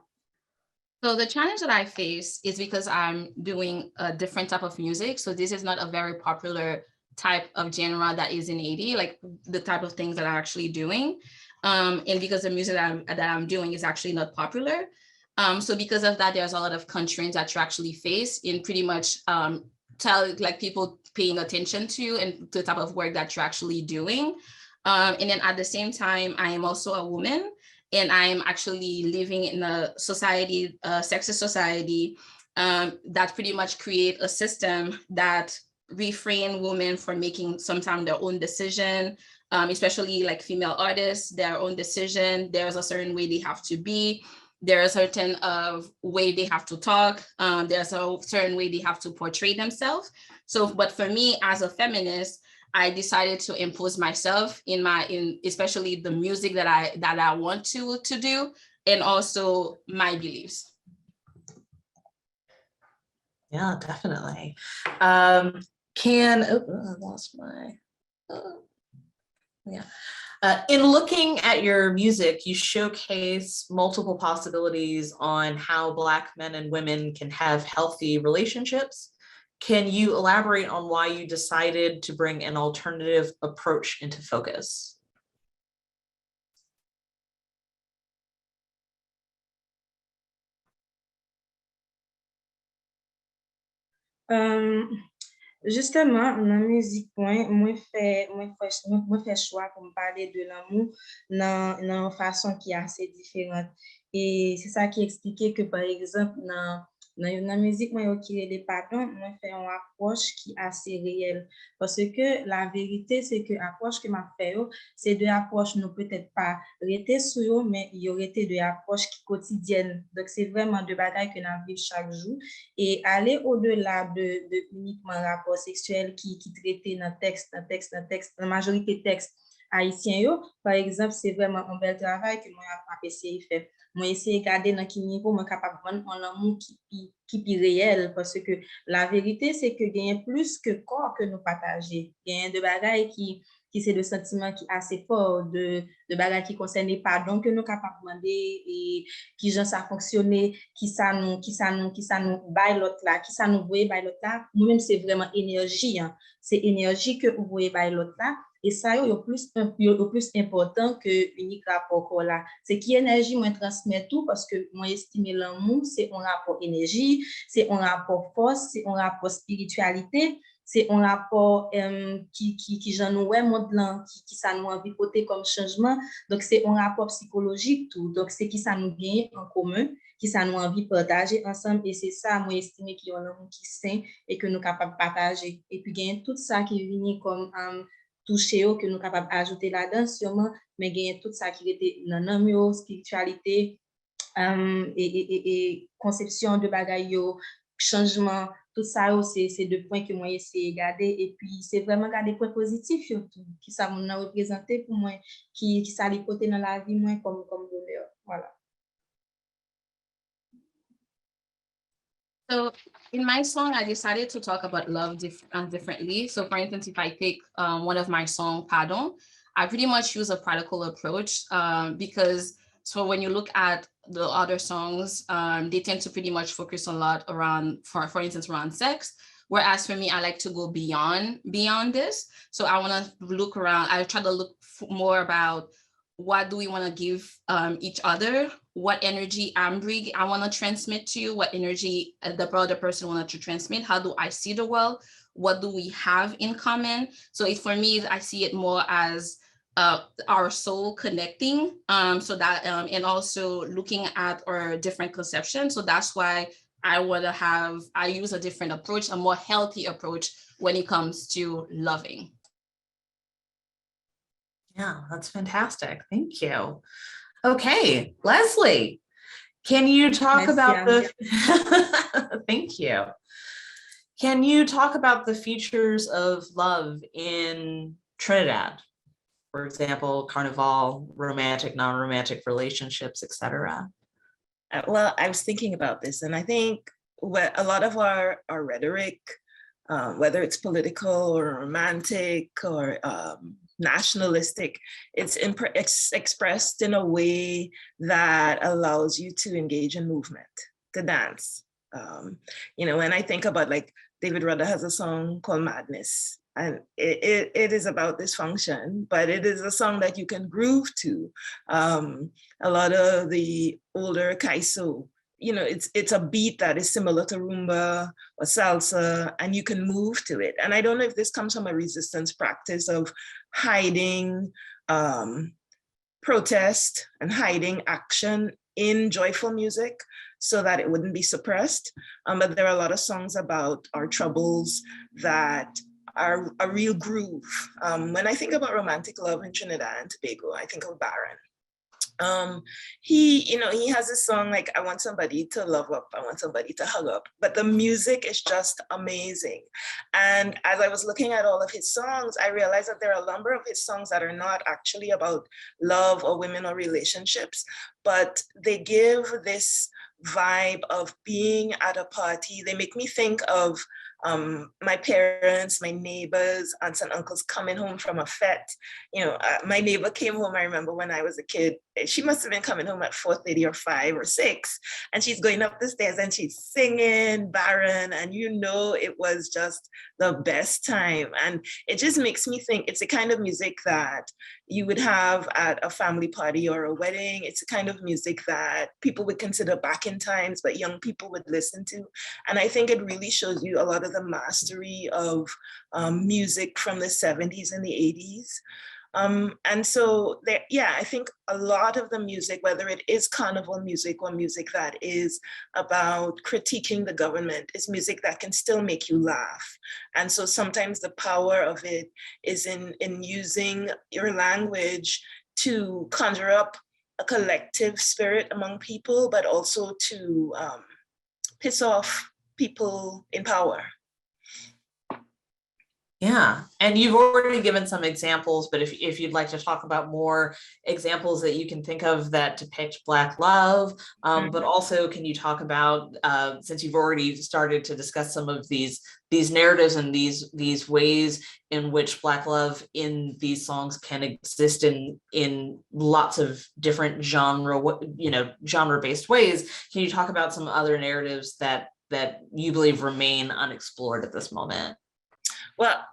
So the challenge that I face is because I'm doing a different type of music. So this is not a very popular type of genre that is in Haiti, like the type of things that I'm actually doing. And because the music that I'm doing is actually not popular. So because of that, there's a lot of constraints that you actually face in pretty much tell like people paying attention to and the type of work that you're actually doing. And then at the same time, I am also a woman. And I'm actually living in a society, a sexist society, that pretty much create a system that refrain women from making sometimes their own decision, especially like female artists, their own decision. There's a certain way they have to be. There's a certain way they have to talk. There's a certain way they have to portray themselves. So, but for me as a feminist, I decided to impose myself in especially the music that I want to do, and also my beliefs. Yeah, definitely. In looking at your music, you showcase multiple possibilities on how Black men and women can have healthy relationships. Can you elaborate on why you decided to bring an alternative approach into focus? Justement, dans la musique, moi fais choix pour me parler de l'amour dans une façon qui est assez différente. Et c'est ça qui expliquait que, par exemple, dans la musique, moi, qui est des pardons, moi, fais une approche qui est assez réelle. Parce que la vérité, c'est que l'approche que m'a fait, c'est deux approches, nous peut-être pas rester sur eux, mais il y aurait été deux approches qui quotidiennes. Donc, c'est vraiment deux bagages que nous vivons chaque jour. Et aller au-delà de uniquement rapport sexuel qui traitait dans la majorité texte haïtien, par exemple, c'est vraiment un bel travail que moi, j'ai essayé de faire. Moi, essayer de regarder dans quel niveau moi capable de vendre un amour qui est réel parce que la vérité c'est que il y a plus que corps que nous partager. Il y a de bagages qui c'est de sentiments qui assez fort de bagages qui concernent les pardons que nous capables de demander et qui genre ça fonctionner qui ça nous bail l'autre là qui ça nous voyez bail l'autre là nous même c'est vraiment énergie hein. C'est énergie que vous voyez bail l'autre là. Et ça, il y a plus important que unique rapport là. C'est qui énergie moi transmet tout parce que moi estime l'amour, c'est un rapport énergie, c'est un rapport force, c'est un rapport spiritualité. c'est un rapport qui j'en ouais monde là qui ça nous envie porter comme changement. Donc c'est un rapport psychologique tout. Donc c'est qui ça nous gagne en commun, qui ça nous envie partager ensemble et c'est ça moi estime qu'il y a un amour qui sain et que nous capables partager. Et puis gagne tout ça qui vient comme toucher que nous capables ajouter là-dedans sûrement mais gagne tout ça qui était dans notre spiritualité et conception de bagaille changement tout ça c'est deux points que moi essayer de garder et puis c'est vraiment garder points positifs surtout qui ça m'a représenté pour moi qui ça les côté dans la vie moi comme bonheur voilà. So in my song, I decided to talk about love differently. So for instance, if I take one of my song, Pardon, I pretty much use a practical approach because so when you look at the other songs, they tend to pretty much focus a lot around, for instance, around sex. Whereas for me, I like to go beyond this. So I want to look around. I try to look more about what do we want to give each other, what energy I want to transmit to you, what energy the other person wanted to transmit, how do I see the world, what do we have in common. So for me, I see it more as our soul connecting, so that and also looking at our different conceptions. So that's why I use a different approach, a more healthy approach when it comes to loving. Yeah, that's fantastic. Thank you. Okay, Leslie, can you talk about the thank you. Can you talk about the features of love in Trinidad? For example, carnival, romantic, non-romantic relationships, etc. Well, I was thinking about this, and I think a lot of our rhetoric, whether it's political or romantic or nationalistic, it's expressed in a way that allows you to engage in movement, to dance. When I think about, like, David Rudder has a song called Madness, and it is about dysfunction, but it is a song that you can groove to. A lot of the older kaiso, it's a beat that is similar to rumba or salsa, and you can move to it. And I don't know if this comes from a resistance practice of hiding protest and hiding action in joyful music so that it wouldn't be suppressed. But there are a lot of songs about our troubles that are a real groove. When I think about romantic love in Trinidad and Tobago, I think of Baron. He has a song like, I want somebody to love up, I want somebody to hug up, but the music is just amazing. And as I was looking at all of his songs, I realized that there are a number of his songs that are not actually about love or women or relationships, but they give this vibe of being at a party. They make me think of my parents, my neighbors, aunts and uncles coming home from a fete. My neighbor came home, I remember when I was a kid, she must have been coming home at 4:30 or 5 or 6, and she's going up the stairs and she's singing Baron, and it was just the best time. And it just makes me think it's the kind of music that you would have at a family party or a wedding. It's the kind of music that people would consider back in times, but young people would listen to. And I think it really shows you a lot of the mastery of music from the 70s and the 80s. And so I think a lot of the music, whether it is carnival music or music that is about critiquing the government, is music that can still make you laugh. And so sometimes the power of it is in using your language to conjure up a collective spirit among people, but also to piss off people in power. Yeah, and you've already given some examples, but if you'd like to talk about more examples that you can think of that depict Black love, but also can you talk about, since you've already started to discuss some of these narratives and these ways in which Black love in these songs can exist in lots of different genre-based ways, can you talk about some other narratives that you believe remain unexplored at this moment? Well,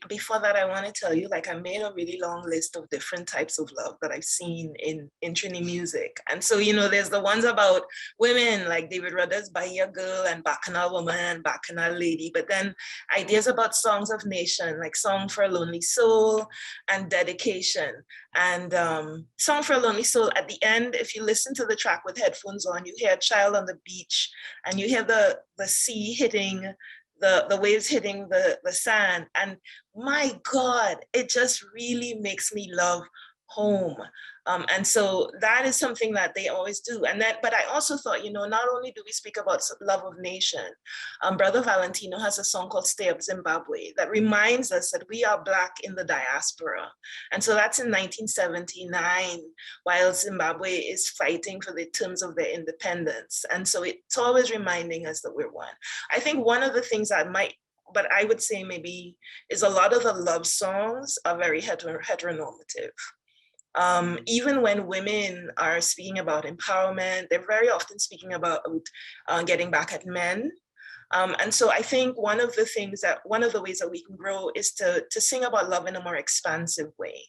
before that, I want to tell you, like, I made a really long list of different types of love that I've seen in Trini music. And so, you know, there's the ones about women, like David Rudder's Bahia Girl and Bacchanal Woman and Bacchanal Lady, but then ideas about songs of nation, like Song for a Lonely Soul and Dedication. And Song for a Lonely Soul, at the end, if you listen to the track with headphones on, you hear a child on the beach and you hear the sea hitting the waves hitting the sand. And my God, it just really makes me love home. And so that is something that they always do. And then, but I also thought, you know, not only do we speak about love of nation, Brother Valentino has a song called Stay Up Zimbabwe that reminds us that we are Black in the diaspora. And so that's in 1979, while Zimbabwe is fighting for the terms of their independence. And so it's always reminding us that we're one. I think one of the things that but I would say maybe is a lot of the love songs are very heteronormative. Even when women are speaking about empowerment, they're very often speaking about getting back at men. And so I think one of the ways that we can grow is to sing about love in a more expansive way.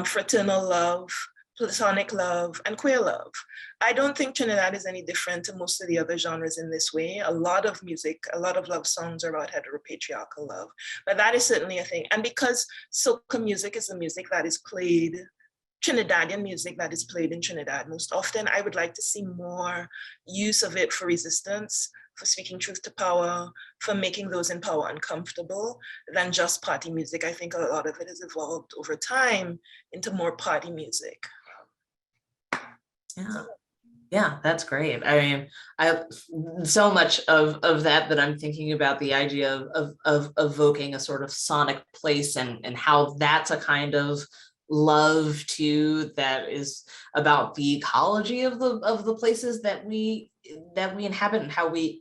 Fraternal love, platonic love, and queer love. I don't think Trinidad is any different to most of the other genres in this way. A lot of music, a lot of love songs are about heteropatriarchal love, but that is certainly a thing. And because soca music is the music that is played, Trinidadian music that is played in Trinidad most often, I would like to see more use of it for resistance, for speaking truth to power, for making those in power uncomfortable than just party music. I think a lot of it has evolved over time into more party music. Yeah, that's great. I mean, I so much of that I'm thinking about the idea of evoking a sort of sonic place and how that's a kind of love too that is about the ecology of the places that we inhabit and how we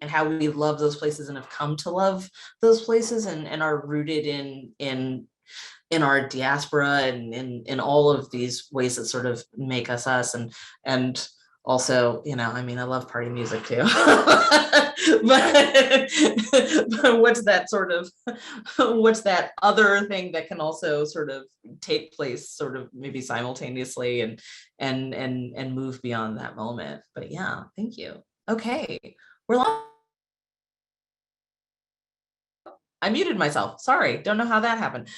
love those places and have come to love those places and are rooted in our diaspora and in all of these ways that sort of make us us and also, you know, I mean, I love party music too, but what's that other thing that can also sort of take place sort of maybe simultaneously and move beyond that moment. But yeah, thank you. Okay, I muted myself. Sorry, don't know how that happened.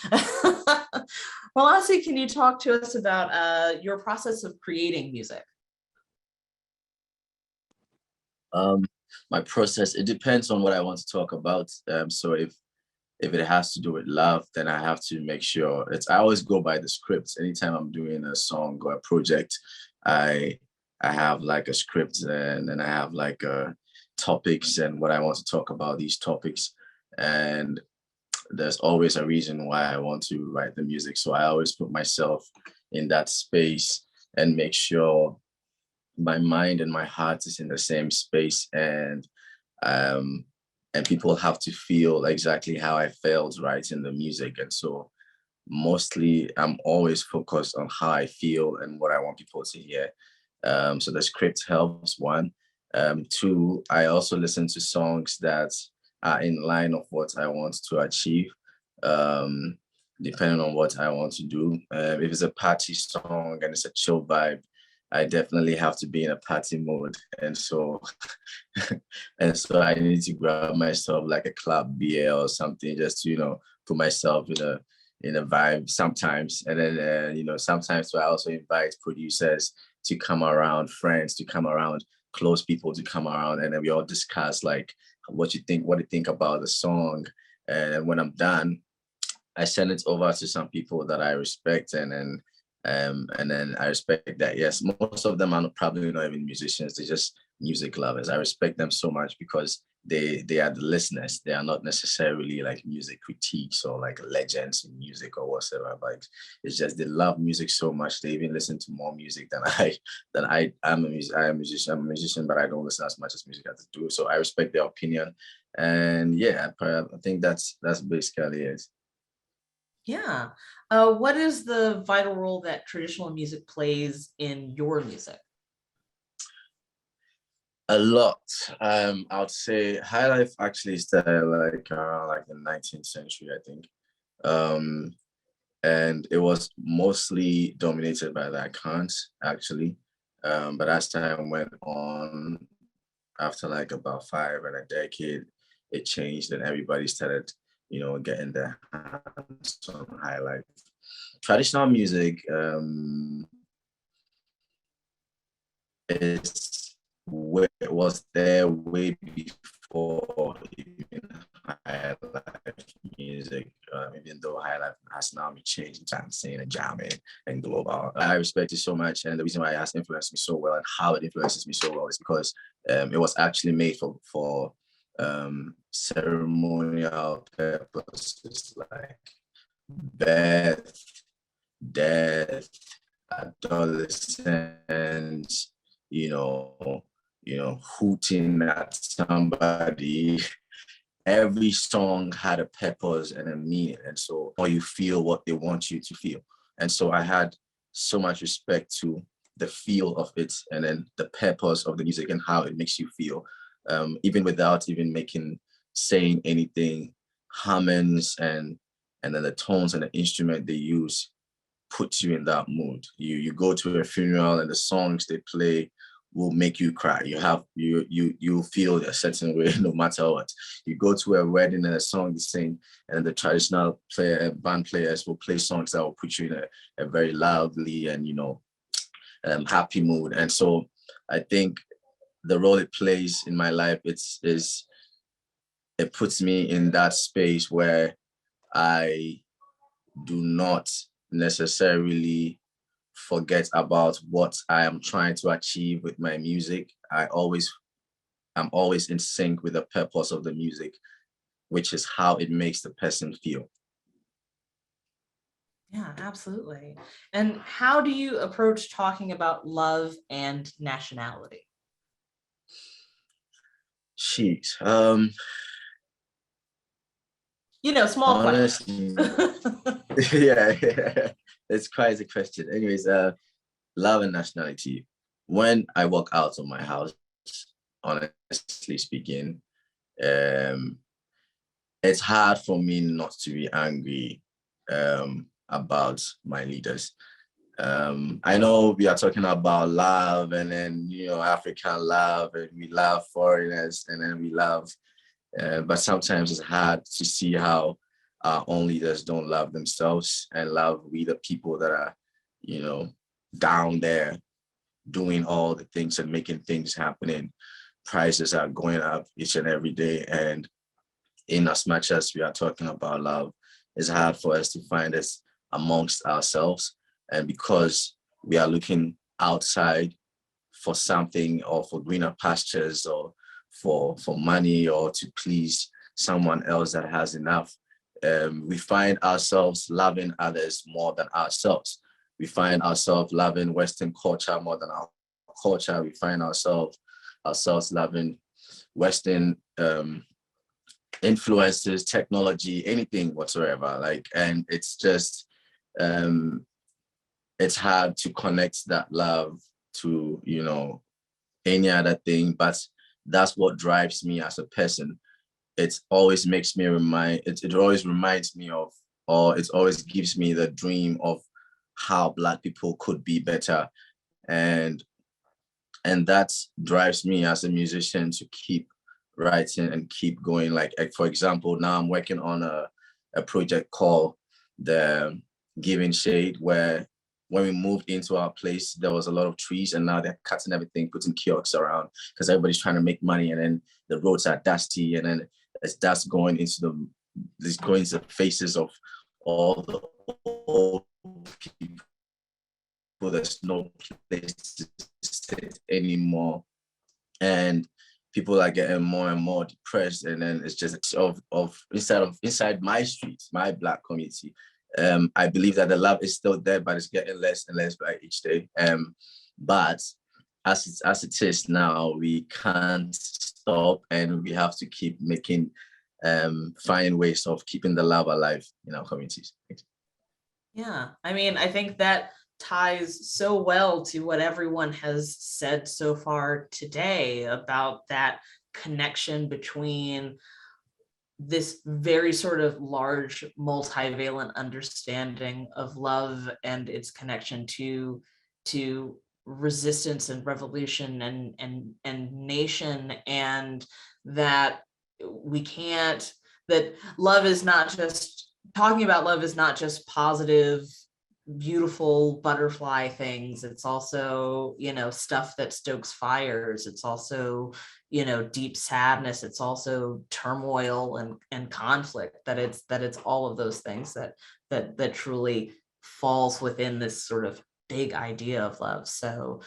Well, Lassie, can you talk to us about your process of creating music? My process, it depends on what I want to talk about. So if it has to do with love, then I have to make sure I always go by the scripts. Anytime I'm doing a song or a project, I have like a script and then I have like topics and what I want to talk about these topics. And there's always a reason why I want to write the music. So I always put myself in that space and make sure my mind and my heart is in the same space, and people have to feel exactly how I felt writing the music. And so mostly I'm always focused on how I feel and what I want people to hear. So the script helps, one. Two, I also listen to songs that are in line of what I want to achieve, depending on what I want to do. If it's a party song and it's a chill vibe, I definitely have to be in a party mode. And so I need to grab myself like a club beer or something just to, you know, put myself in a vibe sometimes. And then, you know, sometimes I also invite producers to come around, friends to come around, close people to come around. And then we all discuss like what they think about the song. And when I'm done, I send it over to some people that I respect, and then I respect that. Yes, most of them are probably not even musicians; they're just music lovers. I respect them so much because they are the listeners. They are not necessarily like music critiques or like legends in music or whatever. But it's just they love music so much. They even listen to more music than I. I'm a musician, but I don't listen as much as music as I do. So I respect their opinion, and yeah, I think that's basically it. Yeah. What is the vital role that traditional music plays in your music? A lot. I would say high life actually started like around like the 19th century, I think. And it was mostly dominated by the accounts, actually. But as time went on, after like about 5 and a decade, it changed and everybody started, getting their hands on high life. Traditional music it was there way before even high life music, even though high life has now been changed into dancing and jamming and global. I respect it so much, and the reason why it has influenced me so well and how it influences me so well is because it was actually made for ceremonial purposes like birth, death, adolescence, hooting at somebody. Every song had a purpose and a meaning. And so, or you feel what they want you to feel. And so I had so much respect to the feel of it and then the purpose of the music and how it makes you feel, even without even saying anything. Harmonies and then the tones and the instrument they use puts you in that mood. You go to a funeral and the songs they play will make you cry. You feel a certain way no matter what. You go to a wedding and a song they sing, and the traditional band players will play songs that will put you in a very lively and happy mood. And so I think the role it plays in my life it puts me in that space where I do not necessarily forget about what I am trying to achieve with my music. I'm always in sync with the purpose of the music, which is how it makes the person feel. Yeah, absolutely. And how do you approach talking about love and nationality? Jeez. Small Honestly, question. yeah, it's quite a question. Anyways, love and nationality. When I walk out of my house, honestly speaking, it's hard for me not to be angry about my leaders. I know we are talking about love and then, African love, and we love foreigners and then we love, but sometimes it's hard to see how our own leaders don't love themselves and love we the people that are, down there doing all the things and making things happening. Prices are going up each and every day. And in as much as we are talking about love, it's hard for us to find this amongst ourselves. And because we are looking outside for something or for greener pastures or for money or to please someone else that has enough, we find ourselves loving others more than ourselves. We find ourselves loving Western culture more than our culture. We find ourselves loving Western influences, technology, anything whatsoever. And it's just, it's hard to connect that love to, any other thing, but that's what drives me as a person. It always makes me it always reminds me of, or it always gives me the dream of how Black people could be better. And that drives me as a musician to keep writing and keep going. Like for example, now I'm working on a project called The Giving Shade, where when we moved into our place, there was a lot of trees, and now they're cutting everything, putting kiosks around because everybody's trying to make money, and then the roads are dusty, and then it's dust going into the faces of all the old people. There's no place to sit anymore, and people are getting more and more depressed, and then it's just inside my streets, my Black community. I believe that the love is still there, but it's getting less and less by each day. But as it is now, we can't stop, and we have to keep finding ways of keeping the love alive in our communities. Yeah, I think that ties so well to what everyone has said so far today about that connection between this very sort of large multivalent understanding of love and its connection to resistance and revolution and nation, and that we can't, that love is not just, talking about love is not just positive, beautiful butterfly things. It's also, you know, stuff that stokes fires. It's also, you know, deep sadness. It's also turmoil and conflict. That it's all of those things that truly falls within this sort of big idea of love. So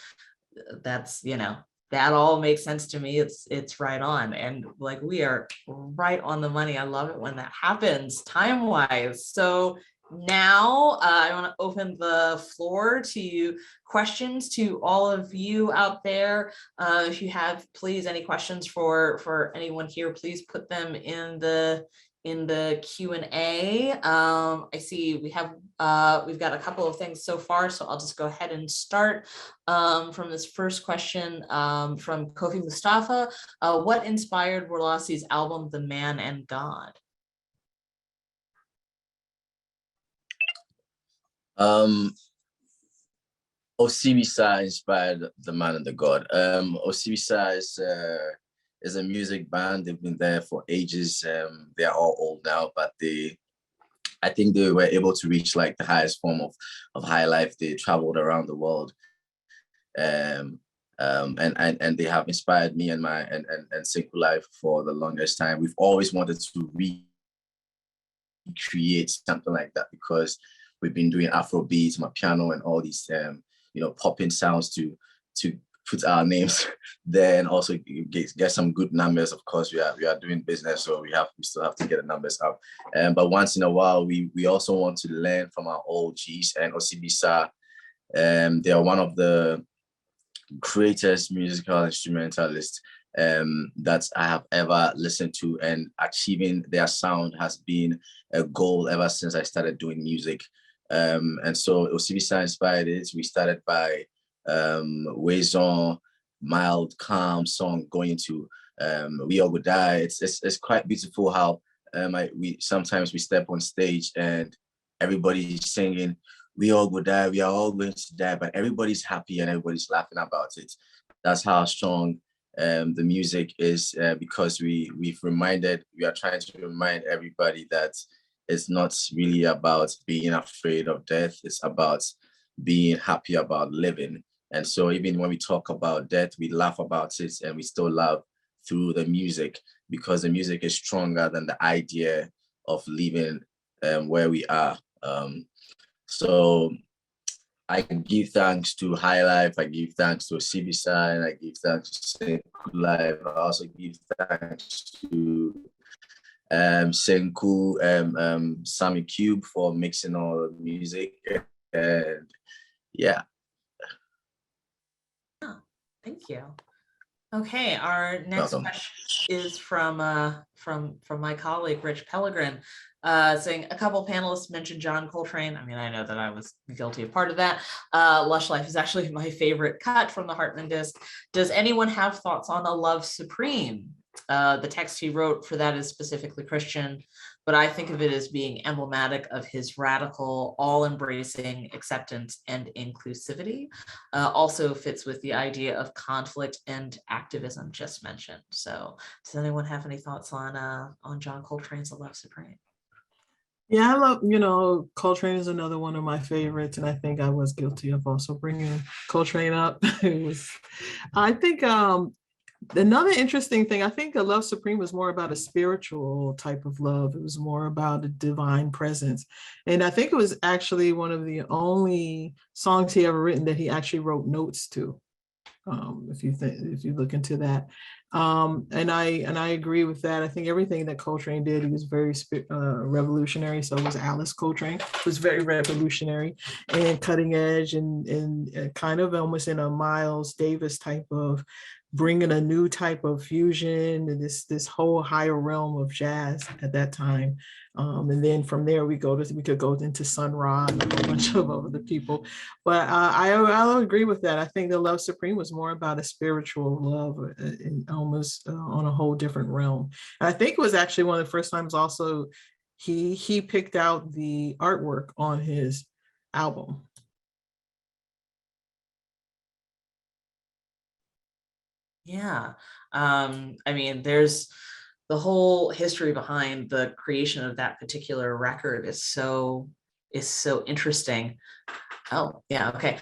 that's, you know, that all makes sense to me. It's right on. And like, we are right on the money. I love it when that happens time-wise. So now I want to open the floor to questions to all of you out there. If you have, please, any questions for anyone here, please put them in the Q&A. I see we've got a couple of things so far, so I'll just go ahead and start from this first question from Kofi Mustafa. What inspired Warlasi's album, The Man and God? Osibisa inspired The Man and the God. Osibisa is a music band. They've been there for ages. They are all old now, but I think they were able to reach like the highest form of high life. They traveled around the world, and they have inspired me and Synchro Life for the longest time. We've always wanted to recreate something like that, because we've been doing Afro beats, my piano, and all these popping sounds to put our names there, and also get some good numbers. Of course, we are doing business, so we still have to get the numbers up. But once in a while, we also want to learn from our OGs, and Osibisa, they are one of the greatest musical instrumentalists that I have ever listened to, and achieving their sound has been a goal ever since I started doing music. And so Osibisa inspired it. We started by Waison, mild, calm song, going into We All Go Die. It's quite beautiful how we sometimes step on stage and everybody's singing We All Go Die, we are all going to die, but everybody's happy and everybody's laughing about it. That's how strong the music is, because we are trying to remind everybody that it's not really about being afraid of death. It's about being happy about living. And so even when we talk about death, we laugh about it, and we still laugh through the music, because the music is stronger than the idea of living where we are. So I give thanks to High Life, I give thanks to Osibisa, and I give thanks to Synchro Life. I also give thanks to Senku, Sammy Cube for mixing all the music, and yeah. Oh, thank you. Okay, our next question is from my colleague Rich Pellegrin, saying a couple panelists mentioned John Coltrane. I mean, I know that I was guilty of part of that. Lush Life is actually my favorite cut from the Hartman disc. Does anyone have thoughts on A Love Supreme? The text he wrote for that is specifically Christian, but I think of it as being emblematic of his radical, all-embracing acceptance and inclusivity. Also fits with the idea of conflict and activism just mentioned. So does anyone have any thoughts on John Coltrane's A Love Supreme? Yeah, I love, Coltrane is another one of my favorites, and I think I was guilty of also bringing Coltrane up. I think another interesting thing, I think A Love Supreme was more about a spiritual type of love. It was more about a divine presence. And I think it was actually one of the only songs he ever written that he actually wrote notes to, if you look into that. And I agree with that. I think everything that Coltrane did, he was very revolutionary. So was Alice Coltrane, was very revolutionary and cutting edge, and kind of almost in a Miles Davis type of bringing a new type of fusion and this whole higher realm of jazz at that time. And then from there we could go into Sun Ra and a whole bunch of other people. But I'll agree with that. I think the Love Supreme was more about a spiritual love, and almost on a whole different realm. And I think it was actually one of the first times also he picked out the artwork on his album. Yeah, I mean, there's the whole history behind the creation of that particular record is so interesting. Oh, yeah, okay.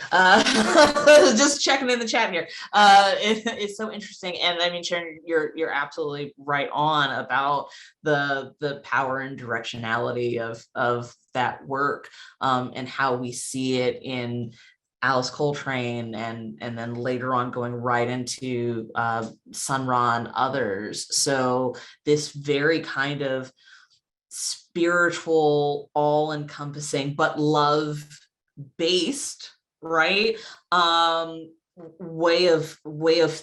Just checking in the chat here. It's so interesting, and I mean, Sharon, you're absolutely right on about the power and directionality of that work, and how we see it in Alice Coltrane, and then later on going right into Sun Ra and others. So this very kind of spiritual, all-encompassing, but love-based, right? Way of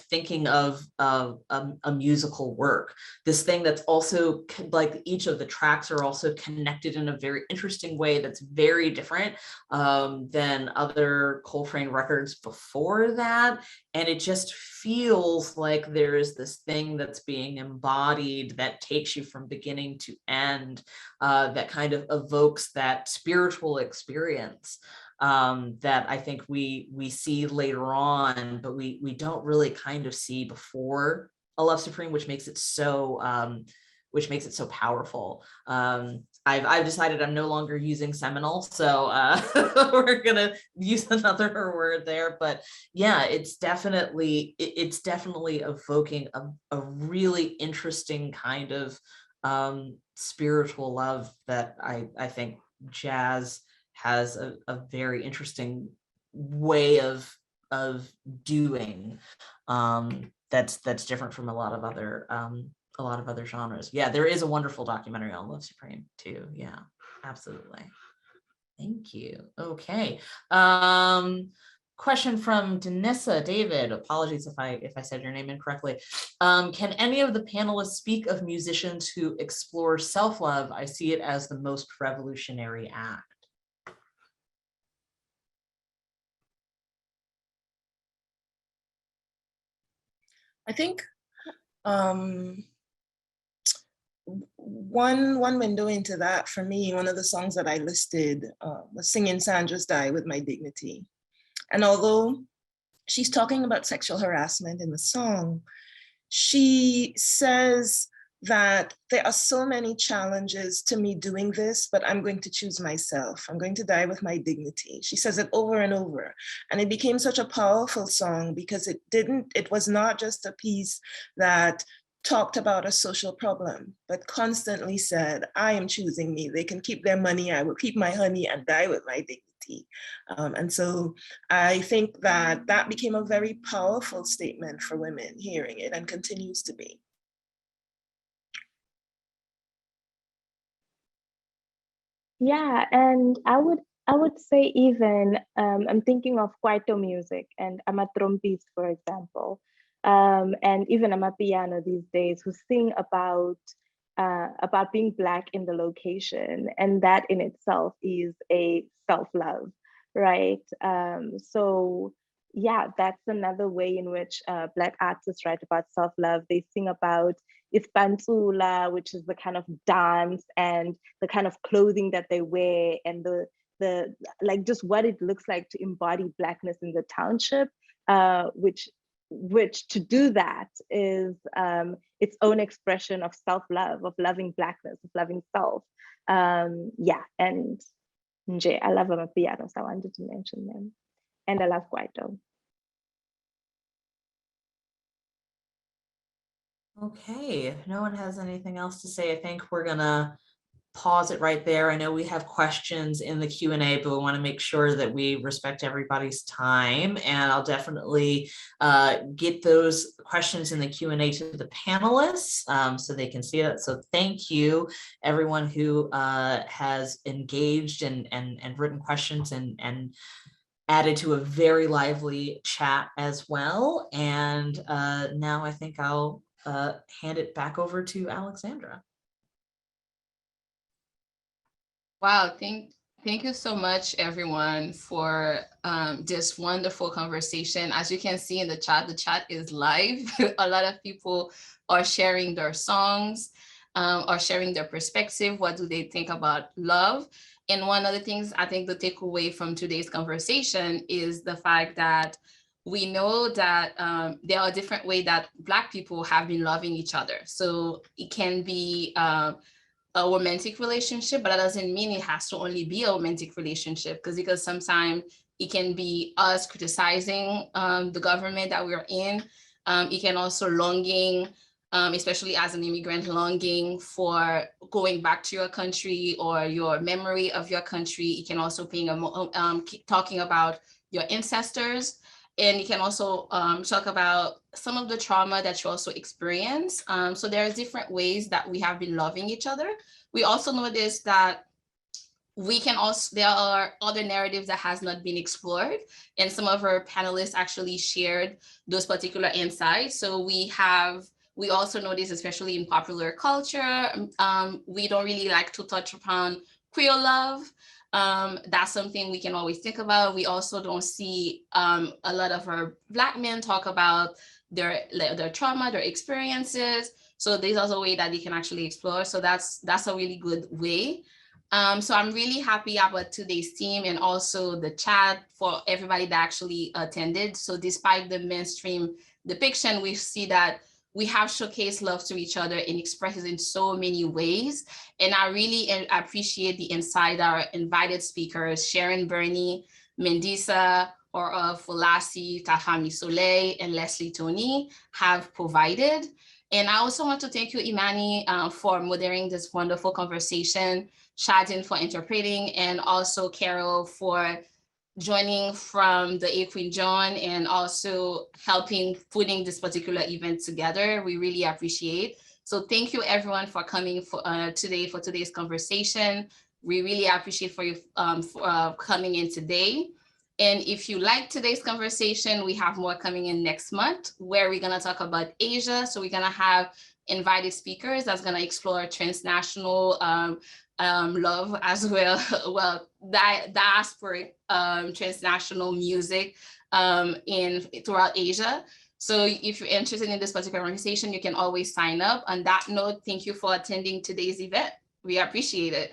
thinking of a musical work. This thing that's also like each of the tracks are also connected in a very interesting way that's very different than other Coltrane records before that. And it just feels like there is this thing that's being embodied that takes you from beginning to end, that kind of evokes that spiritual experience that I think we see later on, but we don't really kind of see before A Love Supreme, which makes it so powerful. I've decided I'm no longer using seminal, so we're gonna use another word there. But yeah, it's definitely evoking a really interesting kind of spiritual love that I think jazz has a very interesting way of doing, that's different from a lot of other genres. Yeah, there is a wonderful documentary on Love Supreme too. Yeah, absolutely. Thank you. Okay. Question from Denissa David. Apologies if I said your name incorrectly. Can any of the panelists speak of musicians who explore self-love? I see it as the most revolutionary act. I think one window into that for me, one of the songs that I listed was Singing Sandra's Die with My Dignity. And although she's talking about sexual harassment in the song, she says that there are so many challenges to me doing this, but I'm going to choose myself. I'm going to die with my dignity. She says it over and over. And it became such a powerful song because it was not just a piece that talked about a social problem, but constantly said, I am choosing me. They can keep their money. I will keep my honey and die with my dignity. And so I think that became a very powerful statement for women hearing it, and continues to be. Yeah, and I would say even I'm thinking of Kwaito music and amatrompis, for example, and even amapiano these days, who sing about being Black in the location, and that in itself is a self-love, right? So yeah, that's another way in which Black artists write about self-love. They sing about Ispantsula, which is the kind of dance and the kind of clothing that they wear, and the like just what it looks like to embody Blackness in the township, which to do that is its own expression of self-love, of loving Blackness, of loving self. Yeah, and Nje, I love amapiano, so I wanted to mention them. And I love Kwaito. Okay, if no one has anything else to say, I think we're gonna pause it right there. I know we have questions in the Q&A, but we want to make sure that we respect everybody's time, and I'll definitely get those questions in the Q&A to the panelists so they can see it. So thank you everyone who has engaged and written questions and added to a very lively chat as well. And now I think I'll hand it back over to Alexandra. Wow, thank you so much, everyone, for this wonderful conversation. As you can see in the chat is live. A lot of people are sharing their songs, are sharing their perspective. What do they think about love? And one of the things I think the takeaway from today's conversation is the fact that we know that there are different ways that Black people have been loving each other. So it can be a romantic relationship, but that doesn't mean it has to only be a romantic relationship, because sometimes it can be us criticizing the government that we're in. It can also longing, especially as an immigrant, longing for going back to your country or your memory of your country. It can also be talking about your ancestors. And you can also talk about some of the trauma that you also experience. So there are different ways that we have been loving each other. We also noticed that there are other narratives that has not been explored. And some of our panelists actually shared those particular insights. So we also noticed, especially in popular culture, we don't really like to touch upon queer love. That's something we can always think about. We also don't see a lot of our Black men talk about their trauma, their experiences. So there's also a way that they can actually explore. So that's a really good way. So I'm really happy about today's team and also the chat for everybody that actually attended. So despite the mainstream depiction, we see that we have showcased love to each other and expressed it in so many ways. And I really appreciate the insight our invited speakers, Sharon Burney, Mendisa, or Fulasi, Tafami Soleil, and Leslie Tony have provided. And I also want to thank you, Imani, for moderating this wonderful conversation, Shadin for interpreting, and also Carol for joining from the A Queen John and also helping putting this particular event together. We really appreciate. So thank you everyone for coming for today's conversation. We really appreciate for you for coming in today. And if you like today's conversation, we have more coming in next month where we're gonna talk about Asia. So we're gonna have invited speakers that's gonna explore transnational love as well, diasporic transnational music throughout Asia. So if you're interested in this particular conversation, you can always sign up. On that note, thank you for attending today's event. We appreciate it.